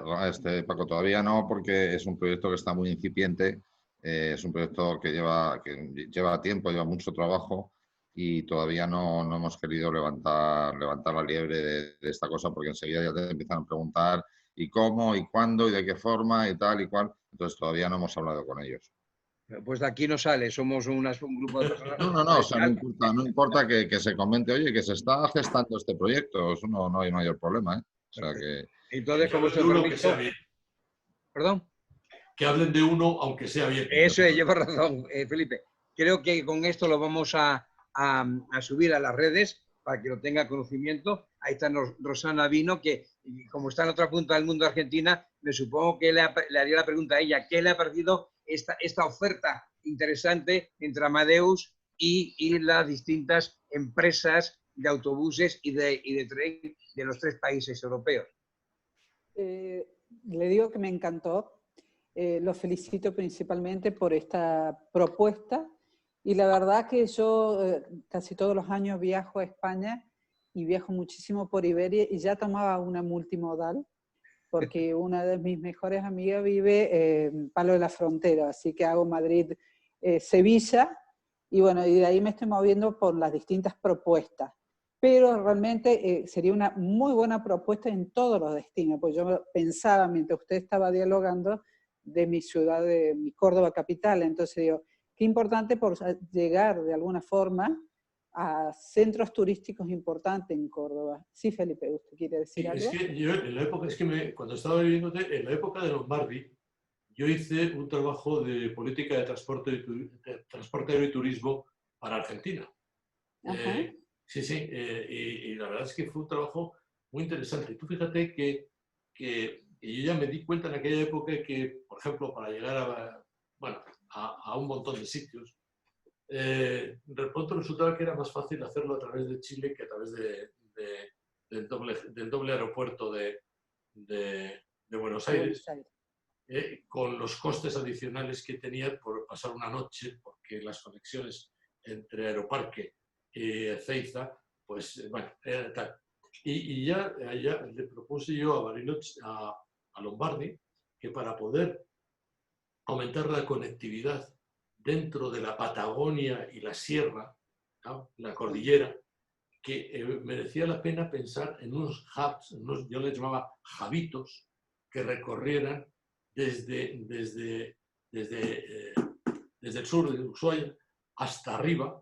Paco, todavía no, porque es un proyecto que está muy incipiente, es un proyecto que lleva tiempo, lleva mucho trabajo y todavía no hemos querido levantar la liebre de esta cosa, porque enseguida ya te empiezan a preguntar ¿y cómo? ¿Y cuándo? ¿Y de qué forma? Y tal y cual. Entonces todavía no hemos hablado con ellos. Pues de aquí no sale, somos un grupo de personas. No, o sea, no importa que se comente, oye, que se está gestando este proyecto, eso no hay mayor problema, ¿eh? O sea que... Entonces, como se uno que sea bien. ¿Perdón? Que hablen de uno, aunque sea bien. Eso es, lleva razón, Felipe. Creo que con esto lo vamos a subir a las redes para que lo tenga conocimiento. Ahí está Rosana Vino, que como está en otra punta del mundo, Argentina, me supongo que le haría la pregunta a ella, ¿qué le ha parecido esta oferta interesante entre Amadeus y las distintas empresas de autobuses y de tren de los 3 países europeos? Le digo que me encantó. Lo felicito principalmente por esta propuesta y la verdad que yo casi todos los años viajo a España y viajo muchísimo por Iberia y ya tomaba una multimodal porque una de mis mejores amigas vive en Palo de la Frontera, así que hago Madrid-Sevilla y bueno, y de ahí me estoy moviendo por las distintas propuestas. Pero realmente sería una muy buena propuesta en todos los destinos, pues yo pensaba mientras usted estaba dialogando de mi ciudad, de mi Córdoba capital, entonces digo, qué importante por llegar de alguna forma a centros turísticos importantes en Córdoba. Sí, Felipe, ¿usted quiere decir algo? Es que yo en la época, cuando estaba viviendo en la época de Lombardi, yo hice un trabajo de política de transporte aéreo y turismo para Argentina. Sí, y la verdad es que fue un trabajo muy interesante. Y tú fíjate que yo ya me di cuenta en aquella época que, por ejemplo, para llegar a un montón de sitios, de pronto resultaba que era más fácil hacerlo a través de Chile que a través del doble aeropuerto de Buenos Aires, con los costes adicionales que tenía por pasar una noche, porque las conexiones entre Aeroparque y Ezeiza, pues bueno, era tal. Y ya le propuse yo a Bariloche, a Lombardi, que para poder aumentar la conectividad dentro de la Patagonia y la sierra, ¿no?, la cordillera, que merecía la pena pensar en unos hubs, yo les llamaba jabitos, que recorrieran desde el sur de Ushuaia hasta arriba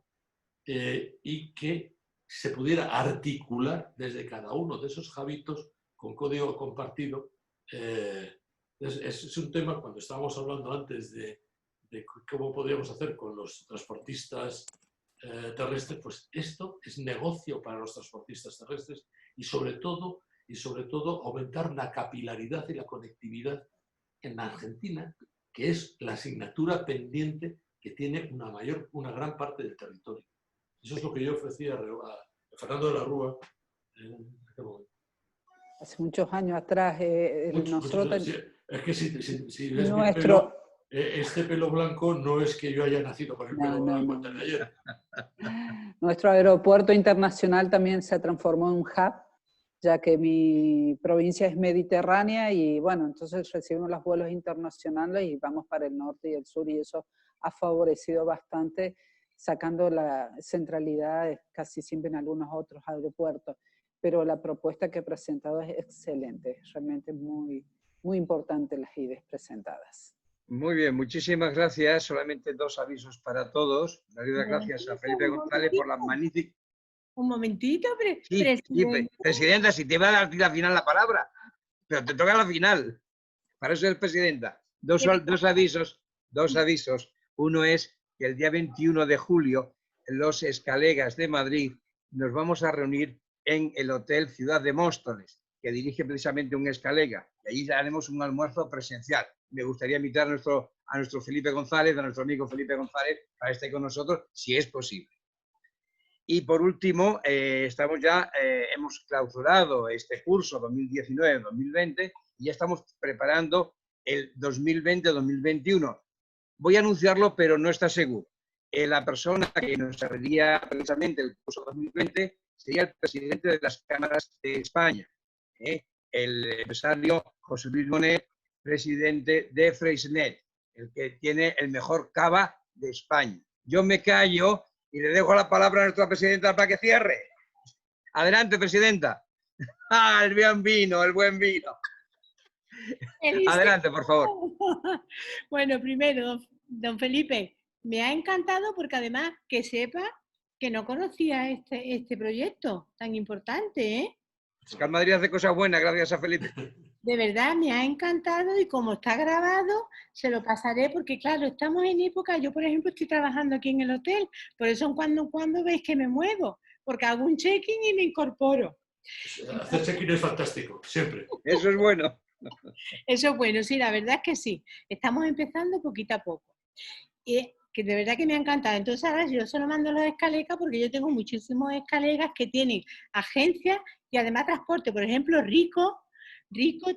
y que se pudiera articular desde cada uno de esos jabitos con código compartido. Es un tema, cuando estábamos hablando antes de cómo podríamos hacer con los transportistas terrestres, pues esto es negocio para los transportistas terrestres y sobre todo aumentar la capilaridad y la conectividad en Argentina, que es la asignatura pendiente que tiene una gran parte del territorio. Eso es lo que yo ofrecía a Fernando de la Rúa en aquel momento. hace muchos años atrás, nosotros... Sí. Es que si ves mi nuestro... pelo, este pelo blanco no es que yo haya nacido con el pelo blanco antes de ayer. Nuestro aeropuerto internacional también se transformó en un hub, ya que mi provincia es mediterránea y bueno, entonces recibimos los vuelos internacionales y vamos para el norte y el sur y eso ha favorecido bastante, sacando la centralidad casi siempre en algunos otros aeropuertos. Pero la propuesta que he presentado es excelente, es realmente muy importante las ideas presentadas. Muy bien, muchísimas gracias. Solamente 2 avisos para todos. Daré las gracias a Felipe González por la magnífica... Un momentito, Sí, presidenta, si te va a dar al final la palabra, pero te toca la final. Para eso es presidenta. Dos avisos. Uno es que el día 21 de julio, en los Escalegas de Madrid, nos vamos a reunir en el Hotel Ciudad de Móstoles, que dirige precisamente un escalega. Y allí haremos un almuerzo presencial. Me gustaría invitar a nuestro Felipe González, a nuestro amigo Felipe González, para que esté con nosotros, si es posible. Y por último, hemos clausurado este curso 2019-2020 y ya estamos preparando el 2020-2021. Voy a anunciarlo, pero no está seguro. La persona que nos abriría precisamente el curso 2020 sería el presidente de las cámaras de España, el empresario José Luis Bonet, presidente de Freixenet, el que tiene el mejor cava de España. Yo me callo y le dejo la palabra a nuestra presidenta para que cierre. Adelante, presidenta. ¡Ah, el buen vino, el buen vino! Adelante, por favor. Bueno, primero, don Felipe, me ha encantado porque además que sepa que no conocía este proyecto tan importante, ¿eh? Es que Madrid hace cosas buenas gracias a Felipe. De verdad, me ha encantado y como está grabado, se lo pasaré porque, claro, estamos en época, yo por ejemplo estoy trabajando aquí en el hotel, por eso cuando veis que me muevo, porque hago un check-in y me incorporo. Hacer check-in es fantástico, siempre. Eso es bueno. Eso es bueno, sí, la verdad es que sí. Estamos empezando poquito a poco. Y que de verdad que me ha encantado. Entonces ahora yo solo mando los escalecas porque yo tengo muchísimos escalegas que tienen agencias y además transporte. Por ejemplo, Rico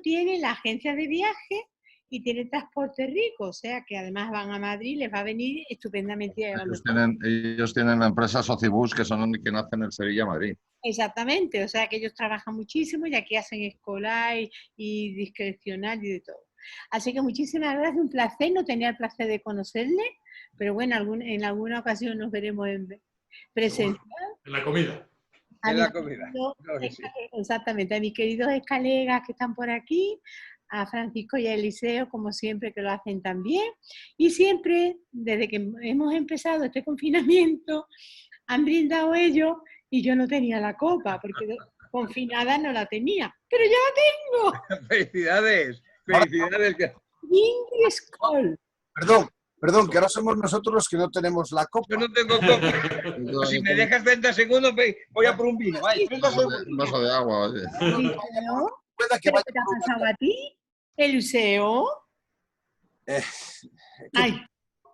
tiene la agencia de viaje y tiene transporte Rico, o sea que además van a Madrid, les va a venir estupendamente. Ellos tienen la empresa Socibus, que son los que nacen en Sevilla-Madrid. Exactamente, o sea que ellos trabajan muchísimo y aquí hacen escolar y discrecional y de todo. Así que muchísimas gracias, un placer, no tenía el placer de conocerle, pero bueno, en alguna ocasión nos veremos en presencial. En la comida. En la comida. Exactamente, a mis queridos escalegas que están por aquí, a Francisco y a Eliseo, como siempre, que lo hacen también. Y siempre, desde que hemos empezado este confinamiento, han brindado ellos y yo no tenía la copa, porque confinada no la tenía. ¡Pero ya la tengo! ¡Felicidades! ¡Felicidades! Ingrid. Perdón, que ahora somos nosotros los que no tenemos la copa. Yo no tengo copa. Si me dejas 30 segundos, voy a por un vino. Vaya, 30 segundos. Un vaso de agua, oye. ¿Qué te ha pasado a ti, Eliseo? Ay.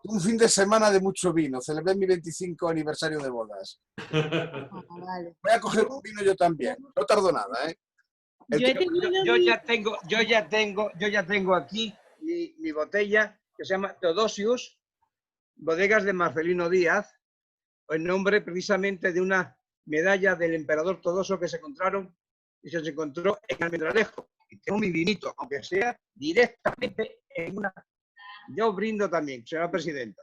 Un fin de semana de mucho vino. Celebré mi 25 aniversario de bodas. Vale. Voy a coger un vino yo también. No tardo nada, ¿eh? Yo ya tengo aquí mi botella que se llama Theodosius, bodegas de Marcelino Díaz, en nombre precisamente de una medalla del emperador Teodosio que se encontró en Almendralejo. Y tengo mi vinito, aunque sea directamente en una... Yo brindo también, señora presidenta.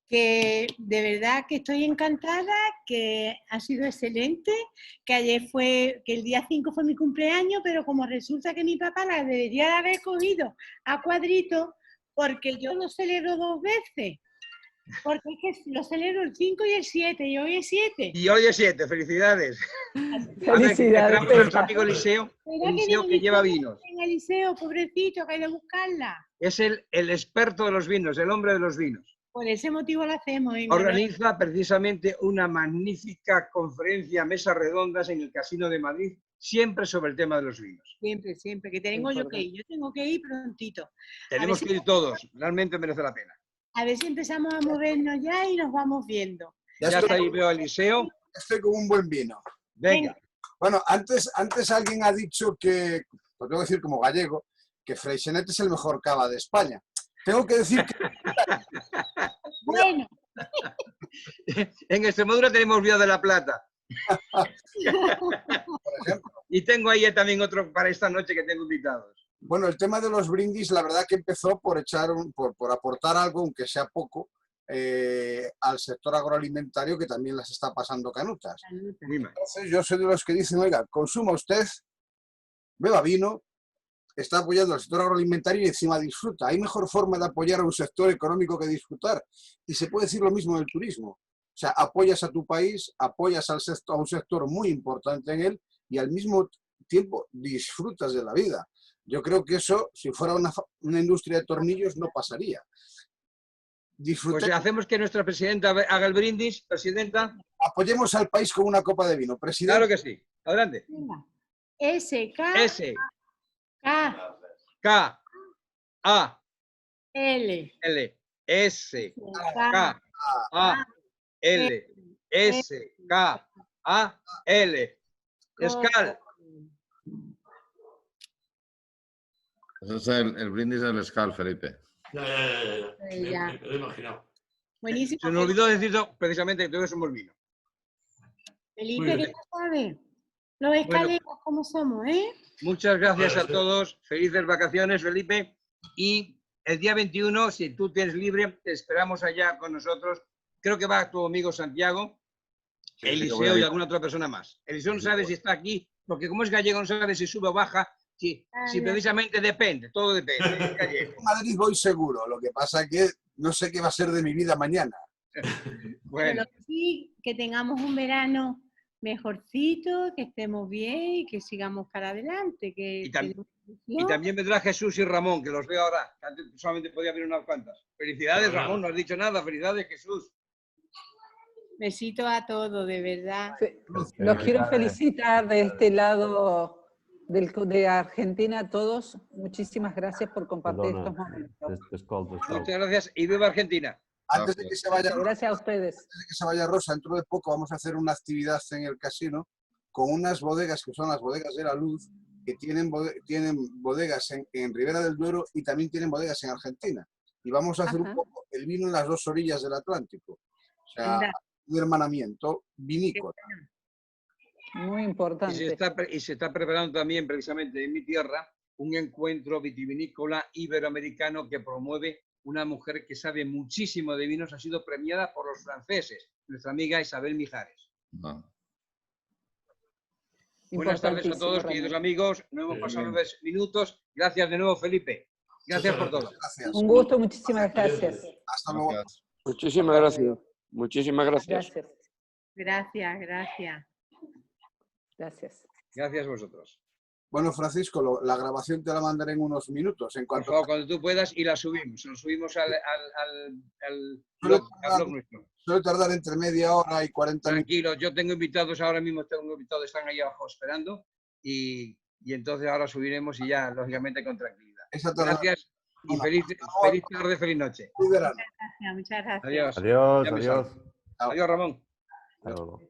Que de verdad que estoy encantada, que ha sido excelente, que el día 5 fue mi cumpleaños, pero como resulta que mi papá la debería de haber cogido a cuadrito, porque yo lo celebro 2 veces, porque es que lo celebro el 5 y el 7, y hoy es 7. Y hoy es 7, felicidades. Felicidades. Nuestro amigo Eliseo, que lleva vinos. Eliseo, pobrecito, que hay de buscarla. Es el experto de los vinos, el hombre de los vinos. Por ese motivo lo hacemos. Organiza precisamente una magnífica conferencia, mesas redondas en el Casino de Madrid, siempre sobre el tema de los vinos. Siempre, que tengo yo que ir. Yo tengo que ir prontito. Tenemos que ir todos, realmente merece la pena. A ver si empezamos a movernos ya y nos vamos viendo. Ya está ahí, veo a Eliseo. Estoy con un buen vino. Venga. Bueno, antes alguien ha dicho que, lo tengo que decir como gallego, que Freixenet es el mejor cava de España. Tengo que decir que... Bueno, En Extremadura tenemos Río de la Plata. por ejemplo, Y tengo ahí también otro para esta noche que tengo invitados. bueno, el tema de los brindis, la verdad que empezó por por aportar algo, aunque sea poco, al sector agroalimentario que también las está pasando canutas. Muy mal. Entonces yo soy de los que dicen, oiga, consuma usted, beba vino, está apoyando al sector agroalimentario y encima disfruta. Hay mejor forma de apoyar a un sector económico que disfrutar. Y se puede decir lo mismo del turismo. O sea, apoyas a tu país, apoyas a un sector muy importante en él y al mismo tiempo disfrutas de la vida. Yo creo que eso, si fuera una industria de tornillos, no pasaría. Pues hacemos que nuestra presidenta haga el brindis. Presidenta. Apoyemos al país con una copa de vino. Presidente. Claro que sí. Adelante. venga. S, K, S, K, K, A, L, L, S, K, K, A, L, S, K, A, L. Escal. Ese es el brindis del Escal, Felipe. Ya. Me lo he imaginado. Buenísimo. Se nos olvidó decir precisamente que todos somos vino. Felipe, Muy que bien. ya sabes. Los escalecas, ¿cómo somos, eh? Muchas gracias Bueno, a sí. todos. Felices vacaciones, Felipe. Y el día 21, si tú tienes libre, te esperamos allá con nosotros. Creo que va tu amigo Santiago, Sí, sí, que voy a Eliseo y ir. alguna otra persona más. Eliseo no Sí, sabe voy. si está aquí, porque como es gallego no sabe si sube o baja. Si ya. precisamente depende, todo depende. Es gallego. En Madrid voy seguro. Lo que pasa es que no sé qué va a ser de mi vida mañana. Pero Bueno, lo que sí, que tengamos un verano mejorcito, que estemos bien y que sigamos para adelante. Que Y tam- tenemos y ilusión. también vendrá Jesús y Ramón, que los veo ahora. Antes solamente podía haber unas cuantas. Felicidades, Bueno, Ramón, no has dicho nada. Felicidades, Jesús. Besitos a todos, de verdad. Los quiero felicitar de este lado de Argentina a todos. Muchísimas gracias por compartir Perdona, estos momentos. t'escolto. Muchas gracias y viva Argentina. Antes de que se vaya, Gracias a ustedes. antes de que se vaya Rosa, dentro de poco vamos a hacer una actividad en el casino con unas bodegas que son las bodegas de la Luz, que tienen bodegas en Ribera del Duero y también tienen bodegas en Argentina. Y vamos a hacer un Ajá. poco el vino en las dos orillas del Atlántico. O sea, Anda. un hermanamiento vinícola. Muy Y importante. se está preparando también, precisamente en mi tierra, un encuentro vitivinícola iberoamericano que promueve una mujer que sabe muchísimo de vinos, ha sido premiada por los franceses, nuestra amiga Isabel Mijares. Ah. Buenas tardes a Importantísimo, todos, Ramón. queridos amigos. No hemos Muy pasado bien. 9 minutos. Gracias de nuevo, Felipe. Gracias por todo. Gracias. Un gusto, muchísimas gracias. Hasta luego. Gracias. Muchísimas gracias. Muchísimas gracias. Gracias. Gracias, gracias. Gracias. Gracias a vosotros. Bueno, Francisco, la grabación te la mandaré en unos minutos. En Por cuanto favor, cuando tú puedas, y la subimos. Lo subimos al Suele blog nuestro. suele tardar entre media hora y 40 minutos. Tranquilo, yo tengo invitados ahora mismo, tengo invitados, están ahí abajo esperando y entonces ahora subiremos y ya, lógicamente, con tranquilidad. Esa tarda- Gracias y Bueno, feliz tarde, feliz noche. Muy verano. Gracias, muchas gracias. Adiós. Adiós, Ya me adiós. Adiós, Ramón. Adiós.